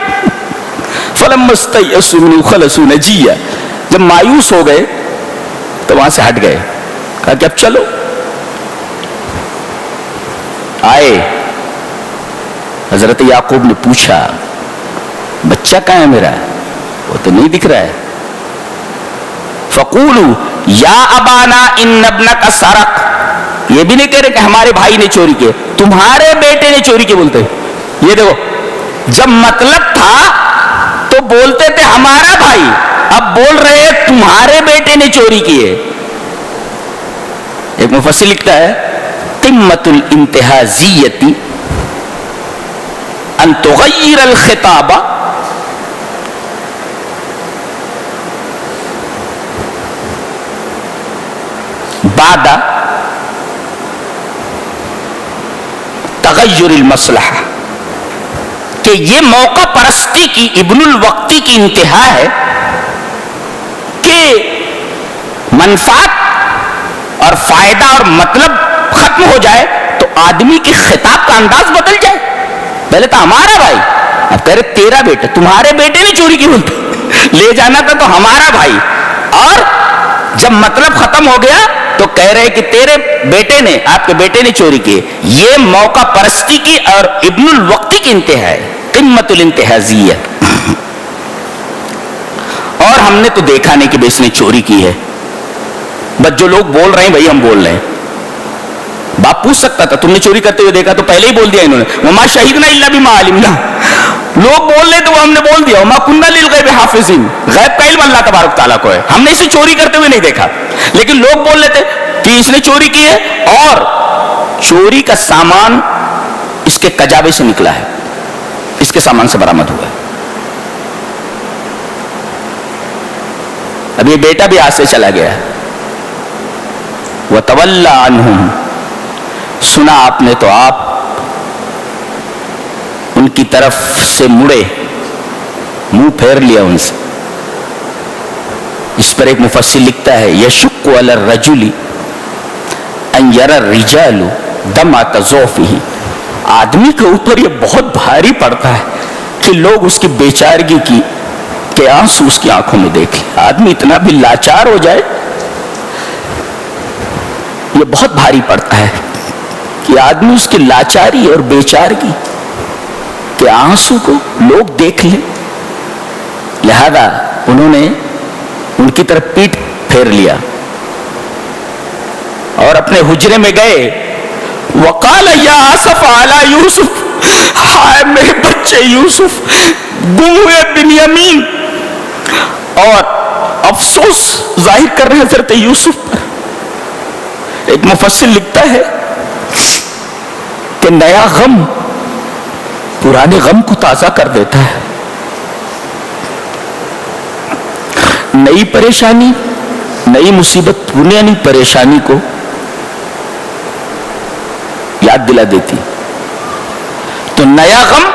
فلما استيئسوا منه خلصوا نجيا, جب مایوس ہو گئے تو وہاں سے ہٹ گئے. کہا کہ اب چلو. آئے, حضرت یعقوب نے پوچھا بچہ کہاں ہے میرا, وہ تو نہیں دکھ رہا ہے. فقولوا یا ابانا ان ابنک سرق, یہ بھی نہیں کہہ رہے کہ ہمارے بھائی نے چوری کی, تمہارے بیٹے نے چوری کی بولتے. یہ دیکھو, جب مطلب تھا تو بولتے تھے ہمارا بھائی, اب بول رہے تمہارے بیٹے نے چوری کی ہے. ایک مفسر لکھتا ہے قمۃ الانتہازیۃ ان تغیر الخطاب بعد تغیر المصلحہ, کہ یہ موقع پرستی کی ابن الوقتی کی انتہا ہے کہ منفعت اور فائدہ اور مطلب ختم ہو جائے تو آدمی کی خطاب کا انداز بدل جائے. پہلے تو ہمارا بھائی, اب کہہ رہے تیرا بیٹا, تمہارے بیٹے نے چوری کی بولتے, لے جانا تھا تو ہمارا بھائی, اور جب مطلب ختم ہو گیا تو کہہ رہے کہ تیرے بیٹے نے, آپ کے بیٹے نے چوری کی. یہ موقع پرستی کی اور ابن الوقتی کی انتہا ہے, قمۃ الانتہازیہ. اور ہم نے تو دیکھا نہیں کہ بھئی اس نے چوری کی ہے, بس جو لوگ بول رہے ہیں وہی ہم بول رہے ہیں. باپ پوچھ سکتا تھا تم نے چوری کرتے ہوئے دیکھا, تو پہلے ہی بول دیا انہوں نے وما شہدنا الا بما علمنا. لوگ بول رہے تو وہ ہم نے بول دیا وما كنا للغیب حافظین, غیب کا علم اللہ تبارک تعالیٰ کو ہے, ہم نے اسے چوری کرتے ہوئے نہیں دیکھا. لیکن لوگ بول رہے تھے کہ اس نے چوری کی ہے, اور چوری کا سامان اس کے کجابے سے نکلا ہے, اس کے سامان سے برآمد ہوا ہے. اب یہ بیٹا بھی آج سے چلا گیا. وَتَوَلَّى عَنْهُمْ, سنا آپ نے تو آپ ان کی طرف سے مڑے, منہ پھیر لیا ان سے. اس پر ایک مفسر لکھتا ہے یشق علی الرجل ان یری الرجال دمعۃ ضعفہ, آدمی کے اوپر یہ بہت بھاری پڑتا ہے کہ لوگ اس کی بیچارگی کی کہ آنسو اس کی آنکھوں میں دیکھیں. آدمی اتنا بھی لاچار ہو جائے, یہ بہت بھاری پڑتا ہے کہ آدمی اس کی لاچاری اور بیچارگی کے آنسو کو لوگ دیکھ لیں. لہذا انہوں نے ان کی طرف پیٹ پھیر لیا اور اپنے حجرے میں گئے. وقال یا آسف علی یوسف, ہائے میرے بچے یوسف, گم ہوئے بنیامین, اور افسوس ظاہر کر رہے ہیں حضرت یوسف پر. ایک مفسر لکھتا ہے کہ نیا غم پرانے غم کو تازہ کر دیتا ہے. نئی پریشانی, نئی مصیبت پرانی پریشانی کو یاد دلا دیتی, تو نیا غم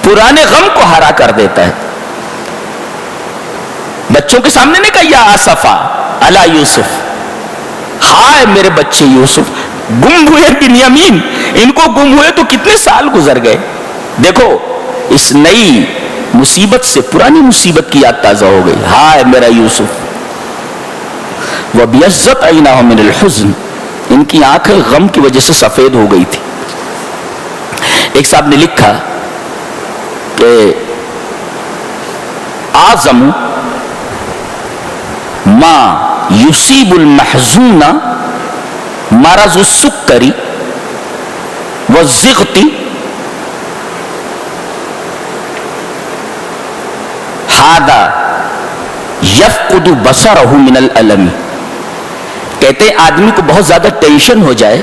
پرانے غم کو ہرا کر دیتا ہے. بچوں کے سامنے نہیں کہا یا آسفا علی یوسف, ہائے میرے بچے یوسف, گم ہوئے بنیامین, ان کو گم ہوئے تو کتنے سال گزر گئے. دیکھو اس نئی مصیبت سے پرانی مصیبت کی یاد تازہ ہو گئی. ہائے میرا یوسف. وَبِيَزَّتْ عَيْنَاهُ مِنَ الْحُزْنِ, ان کی آنکھیں غم کی وجہ سے سفید ہو گئی تھی. ایک صاحب نے لکھا کہ اعظم ما يصيب المحزون مرض السکری والزغط ھذا یفقد بصرہ من الالم. کہتے ہیں آدمی کو بہت زیادہ ٹینشن ہو جائے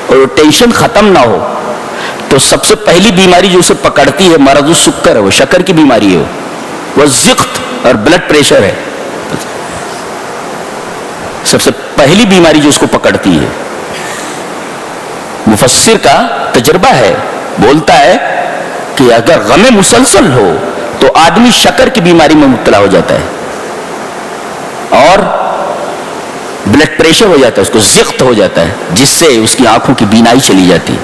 اور ٹینشن ختم نہ ہو تو سب سے پہلی بیماری جو اسے پکڑتی ہے مرض السکر ہے، وہ شکر کی بیماری ہے، وہ زغط اور بلڈ پریشر ہے. سب سے پہلی بیماری جو اس کو پکڑتی ہے. مفسر کا تجربہ ہے، بولتا ہے کہ اگر غم مسلسل ہو تو آدمی شکر کی بیماری میں مبتلا ہو جاتا ہے اور بلڈ پریشر ہو جاتا ہے، اس کو زغط ہو جاتا ہے، جس سے اس کی آنکھوں کی بینائی چلی جاتی ہے.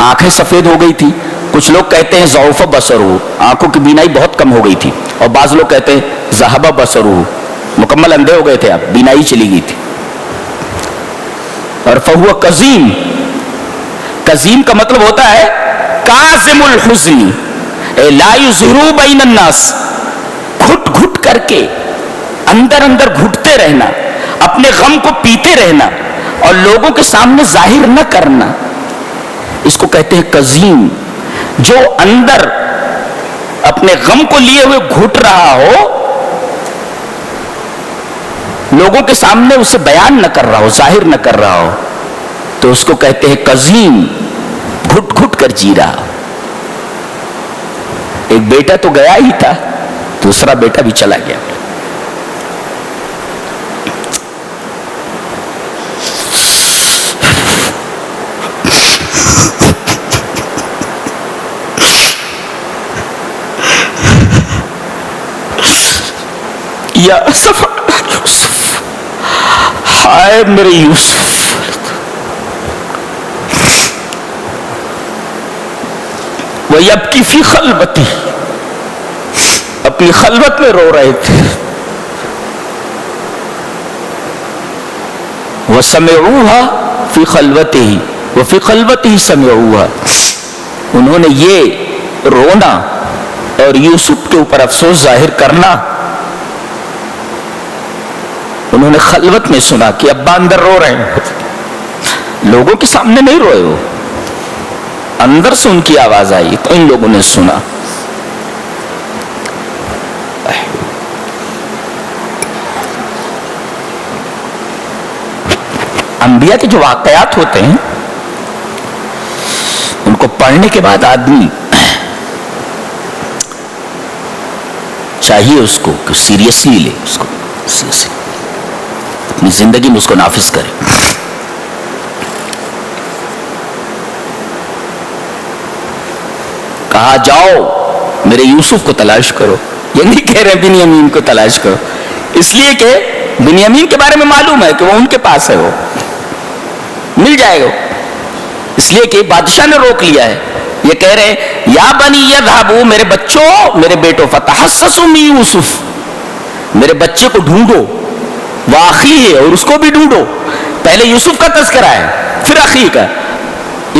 آنکھیں سفید ہو گئی تھی. کچھ لوگ کہتے ہیں ضعف بصرہ، آنکھوں کی بینائی بہت کم ہو گئی تھی، اور بعض لوگ کہتے ہیں ذہب بصرہ، مکمل اندھے ہو گئے تھے، آپ بینائی چلی گئی تھی. اور فہو کظیم، کظیم کا مطلب ہوتا ہے کاظم الحزن لا یظہر بین الناس، گھٹ گھٹ کر کے اندر اندر گھٹتے رہنا، اپنے غم کو پیتے رہنا اور لوگوں کے سامنے ظاہر نہ کرنا، اس کو کہتے ہیں کظیم. جو اندر اپنے غم کو لیے ہوئے گھٹ رہا ہو، لوگوں کے سامنے اسے بیان نہ کر رہا ہو، ظاہر نہ کر رہا ہو، تو اس کو کہتے ہیں کظیم، گھٹ گھٹ کر جی رہا. ایک بیٹا تو گیا ہی تھا، دوسرا بیٹا بھی چلا گیا. یا اسف یوسف، ہائے میرے یوسف. وَيَبْكِي فِي خَلْوَتِهِ، اپنی خلوت میں رو رہے تھے. وَسَمِعُوهَا فِي خَلْوَتِهِ وَفِي خَلْوَتِهِ سَمِعُوهَا، انہوں نے یہ رونا اور یوسف کے اوپر افسوس ظاہر کرنا انہوں نے خلوت میں سنا کہ ابا اندر رو رہے ہیں. لوگوں کے سامنے نہیں روئے، وہ اندر سے ان کی آواز آئی تو ان لوگوں نے سنا. انبیاء کے جو واقعات ہوتے ہیں ان کو پڑھنے کے بعد آدمی چاہیے اس کو کہ سیریسلی لے، اس کو سیریسلی اپنی زندگی میں اس کو نافذ کرے. کہا جاؤ میرے یوسف کو تلاش کرو. یہ نہیں کہہ رہے بنیامین کو تلاش کرو، اس لیے کہ بنیامین کے بارے میں معلوم ہے کہ وہ ان کے پاس ہے، وہ مل جائے گا. اس لیے کہ بادشاہ نے روک لیا ہے. یہ کہہ رہے ہیں یا بنی یذھبوا، میرے بچوں، میرے بیٹوں، فتحسسوا من یوسف، میرے بچے کو ڈھونڈو، واخیہ، اور اس کو بھی ڈھونڈو. پہلے یوسف کا تذکرہ ہے پھر اخی کا،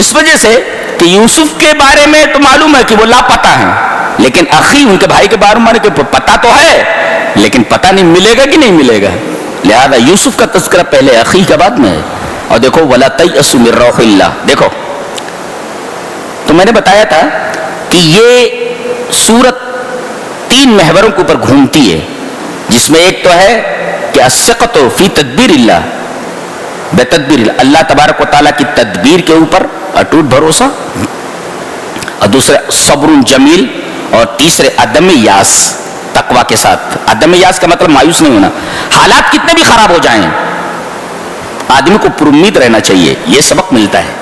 اس وجہ سے کہ یوسف کے بارے میں تو معلوم ہے کہ وہ لاپتہ ہیں، لیکن اخی ان کے بھائی کے بارے میں پتہ تو ہے لیکن پتہ نہیں ملے گا کہ نہیں ملے گا. لہذا یوسف کا تذکرہ پہلے، اخی کا بعد میں ہے. اور دیکھو وَلَا تَيْأَسُوا مِن رَوْحِ اللَّهِ، دیکھو تو میں نے بتایا تھا کہ یہ سورت 3 محوروں کے اوپر گھومتی ہے، جس میں ایک تو ہے کہ الثقۃ فی تدبیر اللہ، بے تدبیر اللہ، اللہ تبارک و تعالیٰ کی تدبیر کے اوپر اٹوٹ بھروسہ، اور دوسرے صبر جمیل، اور تیسرے عدم یاس، تقوی کے ساتھ. عدم یاس کا مطلب مایوس نہیں ہونا، حالات کتنے بھی خراب ہو جائیں آدمی کو پر امید رہنا چاہیے. یہ سبق ملتا ہے.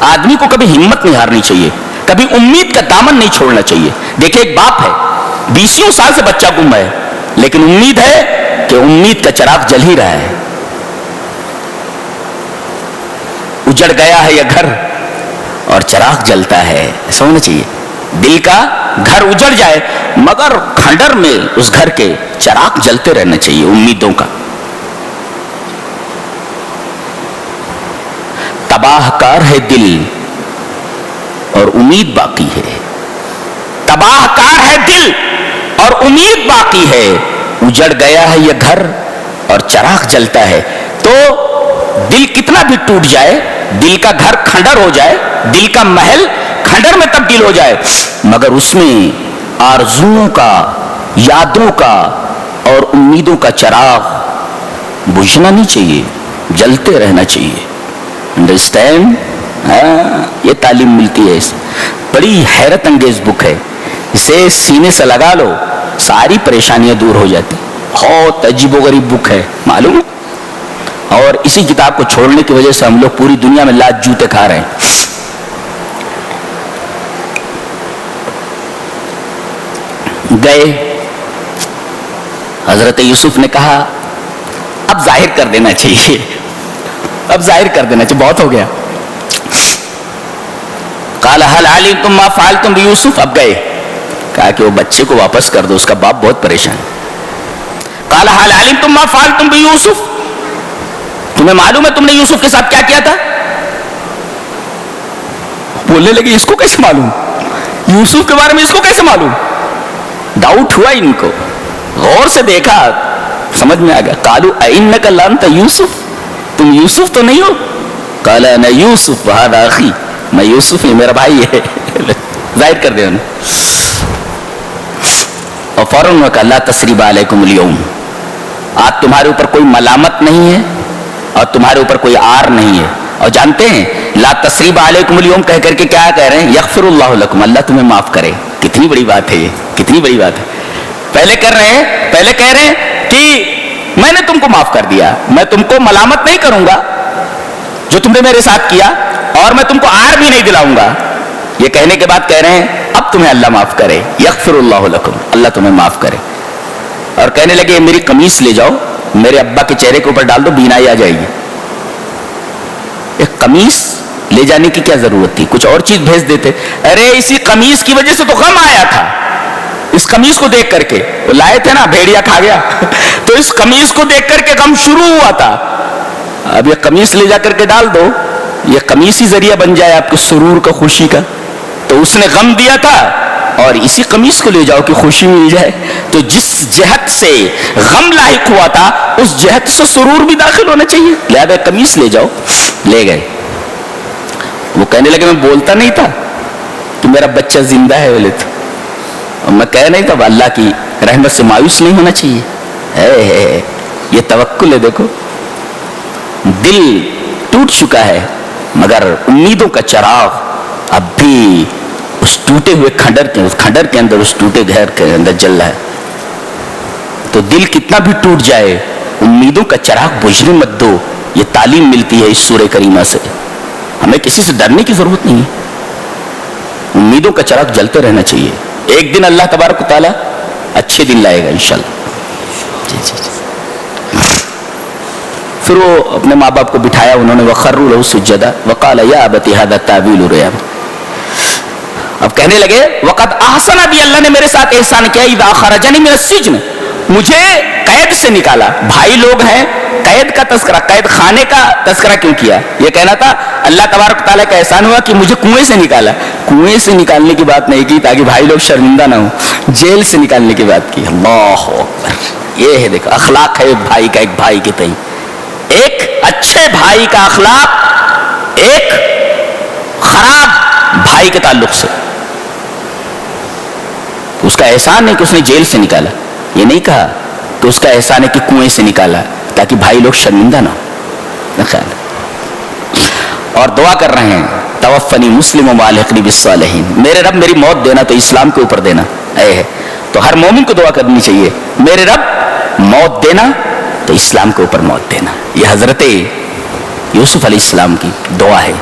آدمی کو کبھی ہمت نہیں ہارنی چاہیے، کبھی امید کا دامن نہیں چھوڑنا چاہیے. دیکھیں ایک باپ ہے 20 سال سے بچہ گم ہے، لیکن امید ہے کہ امید کا چراغ جل ہی رہا ہے. اجڑ گیا ہے یہ گھر اور چراغ جلتا ہے، ایسا ہونا چاہیے. دل کا گھر اجڑ جائے مگر کھنڈر میں اس گھر کے چراغ جلتے رہنا چاہیے امیدوں کا. تباہ کار ہے دل اور امید باقی ہے، تباہ کار ہے دل اور امید باقی ہے. اجڑ گیا ہے یہ گھر اور چراغ جلتا ہے. تو تو دل کتنا بھی ٹوٹ جائے، دل کا گھر کھنڈر ہو جائے، دل کا محل کھنڈر میں تبدیل ہو جائے، مگر اس میں آرزوؤں کا، یادوں کا اور امیدوں کا چراغ بجھنا نہیں چاہیے، جلتے رہنا چاہیے. انڈرسٹینڈ؟ یہ تعلیم ملتی ہے. اس بڑی حیرت انگیز بک ہے، اسے سینے سے لگا لو ساری پریشانیاں دور ہو جاتی. بہت عجیب و غریب بک ہے، معلوم ہے. اور اسی کتاب کو چھوڑنے کی وجہ سے ہم لوگ پوری دنیا میں لات جوتے کھا رہے ہیں. گئے، حضرت یوسف نے کہا اب ظاہر کر دینا چاہیے، اب ظاہر کر دینا چاہیے، بہت ہو گیا. قال هل علمتم ما فعلتم بيوسف. اب گئے، کہا کہ وہ بچے کو واپس کر دو، اس کا باپ بہت پریشان. قال هل علمتم ما فعلتم بيوسف. تمہیں معلوم ہے تم نے یوسف کے ساتھ کیا کیا تھا؟ بولنے لگے اس کو کیسے معلوم، یوسف کے بارے میں اس کو کیسے معلوم؟ ڈاؤٹ ہوا ان کو، غور سے دیکھا، سمجھ میں آ گیا. قالوا أئنك لأنت یوسف، تم یوسف تو نہیں ہو؟ قال أنا یوسف وهذا أخي. میں یوسف ہی، میرا بھائی ہے. ظاہر کر دیا انہوں. اور فوراً کہا لا تثریب علیکم اليوم، آج تمہارے اوپر کوئی ملامت نہیں ہے اور تمہارے اوپر کوئی عار نہیں ہے. اور جانتے ہیں لا تثریب علیکم اليوم کہہ کر کے کیا کہہ رہے ہیں؟ یغفر اللہ لکم، اللہ تمہیں معاف کرے. کتنی بڑی بات ہے یہ، کتنی بڑی بات ہے. پہلے کر رہے ہیں، پہلے کہہ رہے ہیں کہ میں نے تم کو معاف کر دیا، میں تم کو ملامت نہیں کروں گا جو تم نے میرے ساتھ کیا، اور میں تم کو عار بھی نہیں دلاؤں گا. یہ کہنے کے بعد کہہ رہے ہیں اب تمہیں اللہ معاف کرے. یغفر اللہ لکم، اللہ تمہیں معاف کرے. اور کہنے لگے میری قمیص لے جاؤ، میرے ابا کے چہرے کے اوپر ڈال دو، بینائی آ جائے گی. ایک قمیص لے جانے کی کیا ضرورت تھی؟ کچھ اور چیز بھیج دیتے. ارے اسی قمیص کی وجہ سے تو غم آیا تھا. اس قمیص کو دیکھ کر کے وہ لائے تھے نا، بھیڑیا کھا گیا تو اس قمیص کو دیکھ کر کے غم شروع ہوا تھا. اب یہ قمیص لے جا کر کے ڈال دو، یہ قمیص ہی ذریعہ بن جائے آپ کے سرور کا، خوشی کا. تو اس نے غم دیا تھا اور اسی قمیص کو لے جاؤ کہ خوشی مل جائے. تو جس جہت سے غم لاحق ہوا تھا اس جہت سے سرور بھی داخل ہونا چاہیے. لہذا قمیص لے جاؤ. لے گئے. وہ کہنے لگے میں بولتا نہیں تھا کہ میرا بچہ زندہ ہے، بولے تو، اور میں کہہ نہیں تھا اللہ کی رحمت سے مایوس نہیں ہونا چاہیے. یہ توکل ہے. دیکھو دل ٹوٹ چکا ہے مگر امیدوں کا چراغ اب بھی اس ٹوٹے ہوئے کھنڈر کے اندر، اس ٹوٹے گھر کے اندر جل رہا ہے. تو دل کتنا بھی ٹوٹ جائے امیدوں کا چراغ بجھنے مت دو. یہ تعلیم ملتی ہے اس سورہ کریمہ سے. ہمیں کسی سے ڈرنے کی ضرورت نہیں ہے، امیدوں کا چراغ جلتے رہنا چاہیے. ایک دن اللہ تبارک و تعالیٰ اچھے دن لائے گا انشاءاللہ. پھر وہ اپنے ماں باپ کو بٹھایا، انہوں نے وَخَرُّوا لَهُ سُجَّدًا وَقَالَ يَا أَبَتِ هَذَا تَأْوِيلُ رُؤْيَا. اب کہنے لگے وَقَدْ أَحْسَنَ بِي، اللہ نے میرے ساتھ احسان کیا، اِذَا أَخْرَجَنِي مِنَ السِّجْنِ، مجھے قید سے نکالا. بھائی لوگ ہیں، قید کا تذکرہ، قید خانے کا تذکرہ کیوں کیا؟ یہ کہنا تھا اللہ تبارک تعالیٰ کا احسان ہوا کہ مجھے کنویں سے نکالا. کنویں سے نکالنے کی بات نہیں کی تاکہ بھائی لوگ شرمندہ نہ ہوں، جیل سے نکالنے کی بات کی. اللہ اکبر. یہ ہے دیکھو اخلاق ہے ایک بھائی کا، ایک بھائی کے تئیں. ایک اچھے بھائی کا اخلاق ایک خراب بھائی کے تعلق سے. اس کا احسان ہے کہ اس نے جیل سے نکالا، یہ نہیں کہا کہ اس کا احسان ہے کہ کنویں سے نکالا تاکہ بھائی لوگ شرمندہ نہ ہو. خیال اور دعا کر رہے ہیں توفنی مسلم و الحقنی بالصالحین، میرے رب میری موت دینا تو اسلام کے اوپر دینا. اے ہے تو ہر مومن کو دعا کرنی چاہیے، میرے رب موت دینا تو اسلام کے اوپر موت دینا. یہ حضرت یوسف علیہ السلام کی دعا ہے.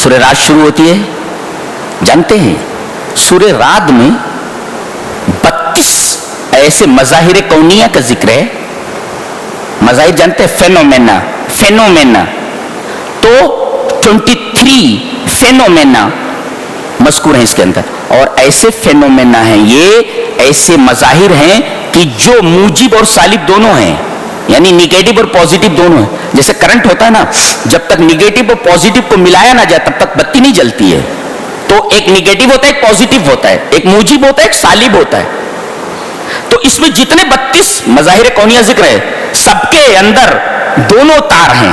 سورہ رات شروع ہوتی ہے، جانتے ہیں سورہ رات میں 32 ایسے مظاہر کونیہ کا ذکر ہے. مظاہر جانتے ہیں؟ فینومینا. تو 23 فینومینا مذکور ہیں اس کے اندر. اور ایسے فینومینا ہیں، یہ ایسے مظاہر ہیں کہ جو موجب اور سالب دونوں ہیں، یعنی نگیٹو اور پازیٹو دونوں ہیں. جیسے کرنٹ ہوتا ہے نا، جب تک نگیٹو اور پازیٹو کو ملایا نہ جائے تب تک بتی نہیں جلتی ہے. تو ایک نگیٹو ہوتا ہے، ایک پازیٹو ہوتا ہے، ایک موجب ہوتا ہے، ایک سالب ہوتا ہے. تو اس میں جتنے 32 مظاہر کونیہ ذکر ہے سب کے اندر دونوں تار ہیں،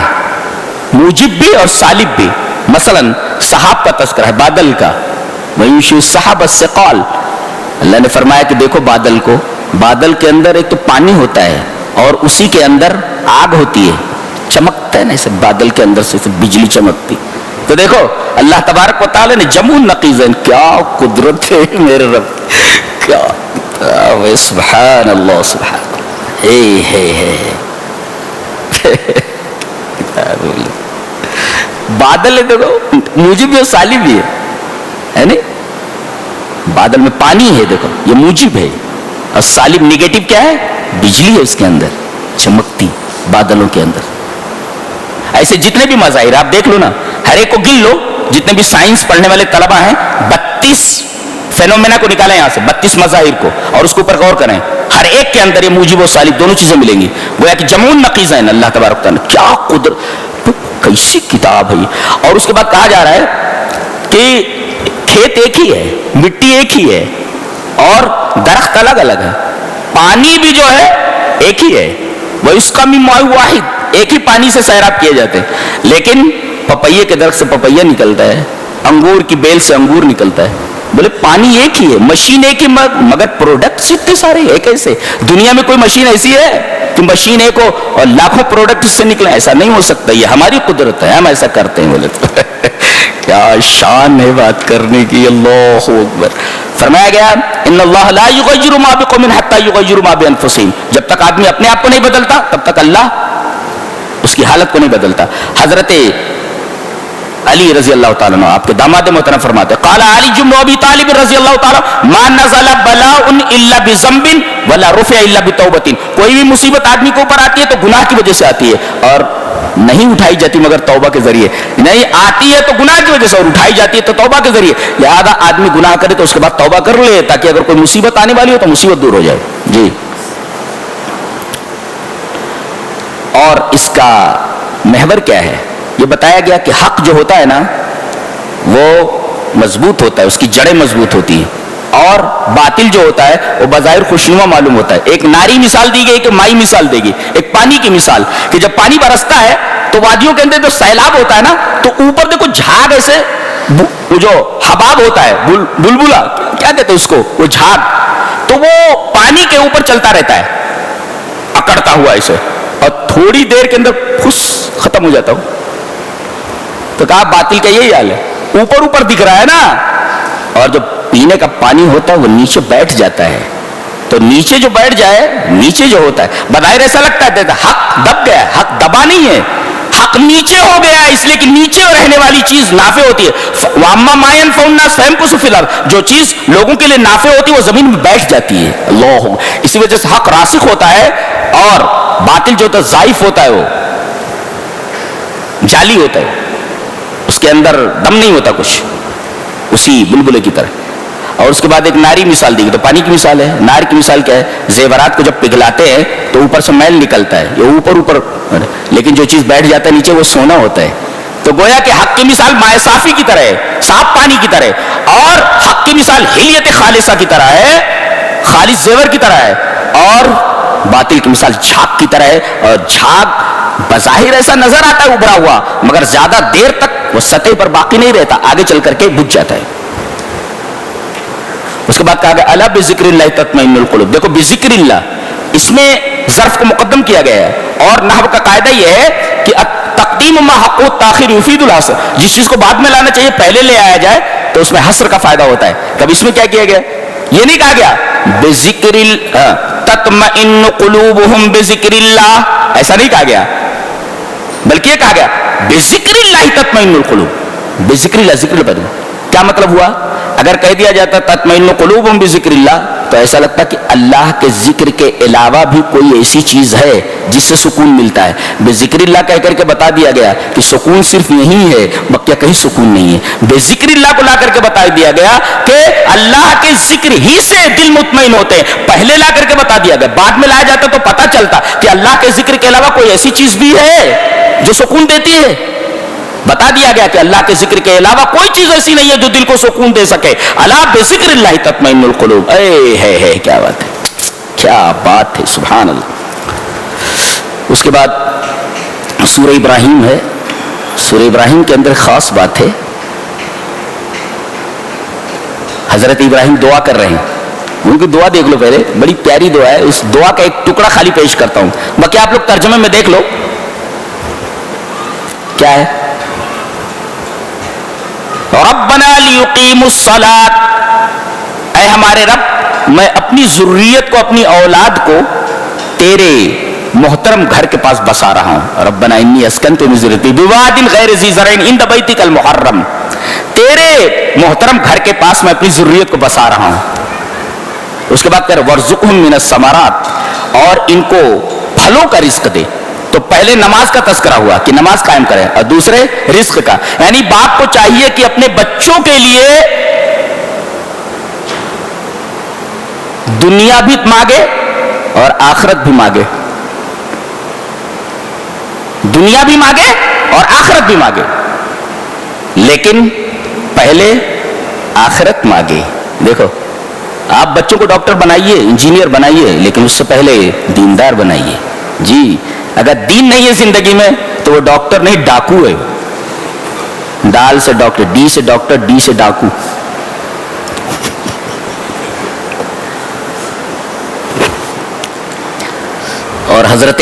موجب بھی اور سالب بھی. مثلا سحاب کا تذکرہ ہے، بادل کا، وَيُنشِئُ السَّحَابَ الثِّقَالَ. اللہ نے فرمایا کہ دیکھو بادل کو، بادل کے اندر ایک تو پانی ہوتا ہے اور اسی کے اندر آگ ہوتی ہے، چمکتا ہے نا ایسے بادل کے اندر سے بجلی چمکتی. تو دیکھو اللہ تبارک و تعالی نے جمع نقیزین، کیا قدرت ہے میرے رب، کیا سبحان اللہ سبحان بادل ہے، دیکھو موجب بھی سالب بھی ہے نہیں. بادل میں پانی ہے، دیکھو یہ موجب ہے، اور سالب نیگیٹو کیا ہے؟ بجلی ہے اس کے اندر چمکتی بادلوں کے اندر. ایسے جتنے بھی مظاہر آپ دیکھ لو نا، ہر ایک کو گن لو، جتنے بھی سائنس پڑھنے والے طلبہ ہیں 32 فینومینا کو نکالیں یہاں سے، 32 مظاہر کو، اور اس کے اوپر غور کریں. ہر ایک کے اندر یہ موجب و سالب دونوں چیزیں ملیں گی. گویا کہ جمع نقیض ہیں. اللہ تبارک تعالیٰ کیا قدرت، کیسی کتاب ہے. اور اس کے بعد کہا جا رہا ہے کہ کھیت ایک ہی ہے، مٹی ایک ہی ہے، اور درخت الگ الگ ہے، پانی بھی جو ہے ایک ہی ہے، وہ اس کا بھی ماء واحد، ایک ہی پانی سے سیراب کیے جاتے ہیں. لیکن پپیے کے درخت سے پپیا نکلتا ہے، انگور کی بیل سے انگور نکلتا ہے. بولے پانی ایک ہی ہے، مشین ایک ہی، مگر پروڈکٹس اتنے سارے ایک ایسے. دنیا میں کوئی مشین ایسی ہے کہ مشین ایک ہو اور لاکھوں پروڈکٹ اس سے نکلے؟ ایسا نہیں ہو سکتا. یہ ہماری قدرت ہے، ہم ایسا کرتے ہیں. بولے تو کیا شان ہے بات کرنے کی. اللہ اکبر. فرمایا گیا ان اللہ لا یغیر ما بقوم حتی یغیروا ما بانفسہم. جب تک آدمی اپنے آپ کو نہیں بدلتا تب تک اللہ اس کی حالت کو نہیں بدلتا. حضرت علی رضی اللہ تعالیٰ عنہ آپ کے داماد محترم فرماتے ہیں قال علی بن ابی طالب رضی اللہ تعالیٰ ما نزل بلاء الا بذنب ولا رفع الا بتوبۃ. کوئی بھی مصیبت آدمی کے اوپر آتی ہے تو گناہ کی وجہ سے آتی ہے اور نہیں اٹھائی جاتی مگر توبہ کے ذریعے. نہیں آتی ہے تو گناہ کی وجہ سے اور اٹھائی جاتی ہے تو توبہ کے ذریعے. لہذا آدمی گناہ کرے تو اس کے بعد توبہ کر لے تاکہ اگر کوئی مصیبت آنے والی ہو تو مصیبت دور ہو جائے. جی. اور اس کا محور کیا ہے؟ یہ بتایا گیا کہ حق جو ہوتا ہے نا وہ مضبوط ہوتا ہے، اس کی جڑیں مضبوط ہوتی ہیں، اور باطل جو ہوتا ہے وہ بظاہر خوشنما معلوم ہوتا ہے. ایک ناری مثال دی گئی کہ مائی مثال دے گی. ایک پانی کی مثال کہ جب پانی برستا ہے تو وادیوں کے اندر جو سیلاب ہوتا ہے نا تو اوپر دیکھو جھاگ ایسے، وہ جو حباب ہوتا ہے بلبلا کیا کہتے ہیں اس کو، وہ جھاگ، تو وہ پانی کے اوپر چلتا رہتا ہے اکڑتا ہوا ایسے، اور تھوڑی دیر کے اندر خوش ختم ہو جاتا ہوں. تو کہا باطل کا یہی حال ہے، اوپر اوپر دکھ رہا ہے نا، اور جو پینے کا پانی ہوتا ہے وہ نیچے بیٹھ جاتا ہے. تو نیچے جو بیٹھ جائے، نیچے جو ہوتا ہے بظاہر ایسا لگتا ہے حق دب گیا ہے، حق دبا نہیں ہے، حق نیچے ہو گیا ہے. اس لیے کہ نیچے رہنے والی چیز نافع ہوتی ہے. واما ما ينفع الناس فيمكث في الارض. جو چیز لوگوں کے لیے نافع ہوتی ہے وہ زمین میں بیٹھ جاتی ہے. اللہ، اسی وجہ سے حق راسخ ہوتا ہے اور باطل جو ہوتا ہے ضعیف ہوتا ہے، وہ جعلی ہوتا ہے، اس کے اندر دم نہیں ہوتا کچھ، اسی بلبلے کی طرح. اور اس کے بعد ایک ناری مثال دی گئی، تو پانی کی مثال ہے. نار کی مثال کیا ہے؟ زیورات کو جب پگھلاتے ہیں تو اوپر سے میل نکلتا ہے، یہ اوپر، لیکن جو چیز بیٹھ جاتا ہے نیچے وہ سونا ہوتا ہے. تو گویا کہ حق کی مثال مائع صافی کی طرح ہے، صاف پانی کی طرح ہے، اور حق کی مثال حلیت خالصہ کی طرح ہے، خالص زیور کی طرح ہے. اور باطل کی مثال جھاگ کی طرح ہے، اور جھاگ بظاہر ایسا نظر آتا ہے ابھرا ہوا، مگر زیادہ دیر تک وہ سطح پر باقی نہیں رہتا، آگے چل کر کے بجھ جاتا ہے. اس کے بعد کہا گیا الا بذکر اللہ تطمئن القلوب. دیکھو بذکر اللہ، اس میں ظرف کو مقدم کیا گیا ہے، اور نحو کا قاعدہ یہ ہے کہ تقدیم ما حق تاخیر یفید الحصر. جس چیز کو بعد میں لانا چاہیے پہلے لے آیا جائے تو اس میں حصر کا فائدہ ہوتا ہے. تب اس میں کیا کیا گیا؟ یہ نہیں کہا گیا بذکر تطمئن قلوبہم بذکر اللہ، ایسا نہیں کہا گیا، بلکہ یہ کہا گیا بذکر اللہ تطمئن القلوب. بذکر اللہ، ذکر اللہ کیا مطلب ہوا؟ اگر کہہ دیا جاتا تطمئن قلوبہم بذکر اللہ تو ایسا لگتا کہ اللہ کے ذکر کے علاوہ بھی کوئی ایسی چیز ہے جس سے سکون ملتا ہے. بذکر اللہ کہہ کر کے بتا دیا گیا کہ سکون صرف یہی ہے، بقیہ کہیں سکون نہیں ہے. بذکر اللہ کو لا کر کے بتا دیا گیا کہ اللہ کے ذکر ہی سے دل مطمئن ہوتے ہیں. پہلے لا کر کے بتا دیا گیا، بعد میں لایا جاتا تو پتا چلتا کہ اللہ کے ذکر کے علاوہ کوئی ایسی چیز بھی ہے جو سکون دیتی ہے. بتا دیا گیا کہ اللہ کے ذکر کے علاوہ کوئی چیز ایسی نہیں ہے جو دل کو سکون دے سکے. الا بذکر اللہ تطمئن القلوب. اے ہے کیا بات ہے، کیا بات ہے، سبحان اللہ۔ اس کے بعد سورہ ابراہیم ہے۔ سورہ ابراہیم کے اندر خاص بات ہے، حضرت ابراہیم دعا کر رہے ہیں، ان کی دعا دیکھ لو پہلے، بڑی پیاری دعا ہے۔ اس دعا کا ایک ٹکڑا خالی پیش کرتا ہوں، باقی آپ لوگ ترجمے میں دیکھ لو کیا ہے۔ ربنا لیقیموا الصلاۃ، اے ہمارے رب، میں اپنی ذریت کو، اپنی اولاد کو تیرے محترم گھر کے پاس بسا رہا ہوں۔ ربنا انی اسکنت من ذریتی بواد غیر ذی زرع عند بیتک المحرم، تیرے محترم گھر کے پاس میں اپنی ذریت کو بسا رہا ہوں۔ اس کے بعد کہہ رہے وارزقہم من الثمرات، اور ان کو پھلوں کا رزق دے۔ تو پہلے نماز کا تذکرہ ہوا کہ نماز قائم کرے، اور دوسرے رزق کا، یعنی باپ کو چاہیے کہ اپنے بچوں کے لیے دنیا بھی مانگے اور آخرت بھی مانگے، دنیا بھی مانگے اور آخرت بھی مانگے، لیکن پہلے آخرت مانگے۔ دیکھو، آپ بچوں کو ڈاکٹر بنائیے، انجینئر بنائیے، لیکن اس سے پہلے دیندار بنائیے۔ جی، اگر دین نہیں ہے زندگی میں تو وہ ڈاکٹر نہیں، ڈاکو ہے۔ دال سے ڈاکٹر، ڈی سے ڈاکٹر، ڈی سے ڈاکو۔ اور حضرت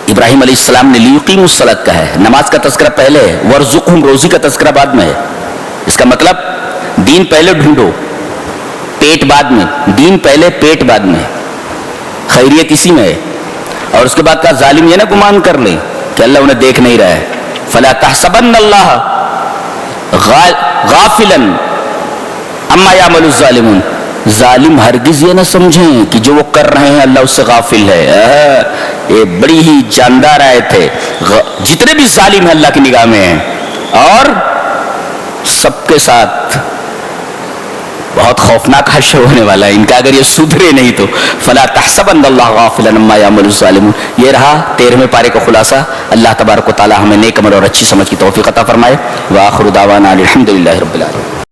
ابراہیم علیہ السلام نے لیقیموا الصلاۃ کہا ہے، نماز کا تذکرہ پہلے ہے، وارزقہم روزی کا تذکرہ بعد میں ہے۔ اس کا مطلب دین پہلے ڈھونڈو، پیٹ بعد میں، دین پہلے پیٹ بعد میں، خیریت اسی میں ہے۔ اور اس کے بعد کہا ظالم یہ نہ گمان کر لے کہ اللہ انہیں دیکھ نہیں رہا ہے، فلا تحسبن اللہ غافلا عما یعمل الظالمون، ظالم ہرگز یہ نہ سمجھیں کہ جو وہ کر رہے ہیں اللہ اس سے غافل ہے۔ یہ بڑی ہی جاندار آیت ہے۔ جتنے بھی ظالم ہیں اللہ کی نگاہ میں ہیں، اور سب کے ساتھ بہت خوفناک حشر ہونے والا ہے ان کا اگر یہ سدھرے نہیں تو۔ فلا تحسبن اللہ غافلا عما یعمل الظالمون۔ یہ رہا 13ویں پارے کا خلاصہ۔ اللہ تبارک و تعالی ہمیں نیک عمل اور اچھی سمجھ کی توفیق عطا فرمائے۔ وآخر دعوانا الحمدللہ رب العالمین۔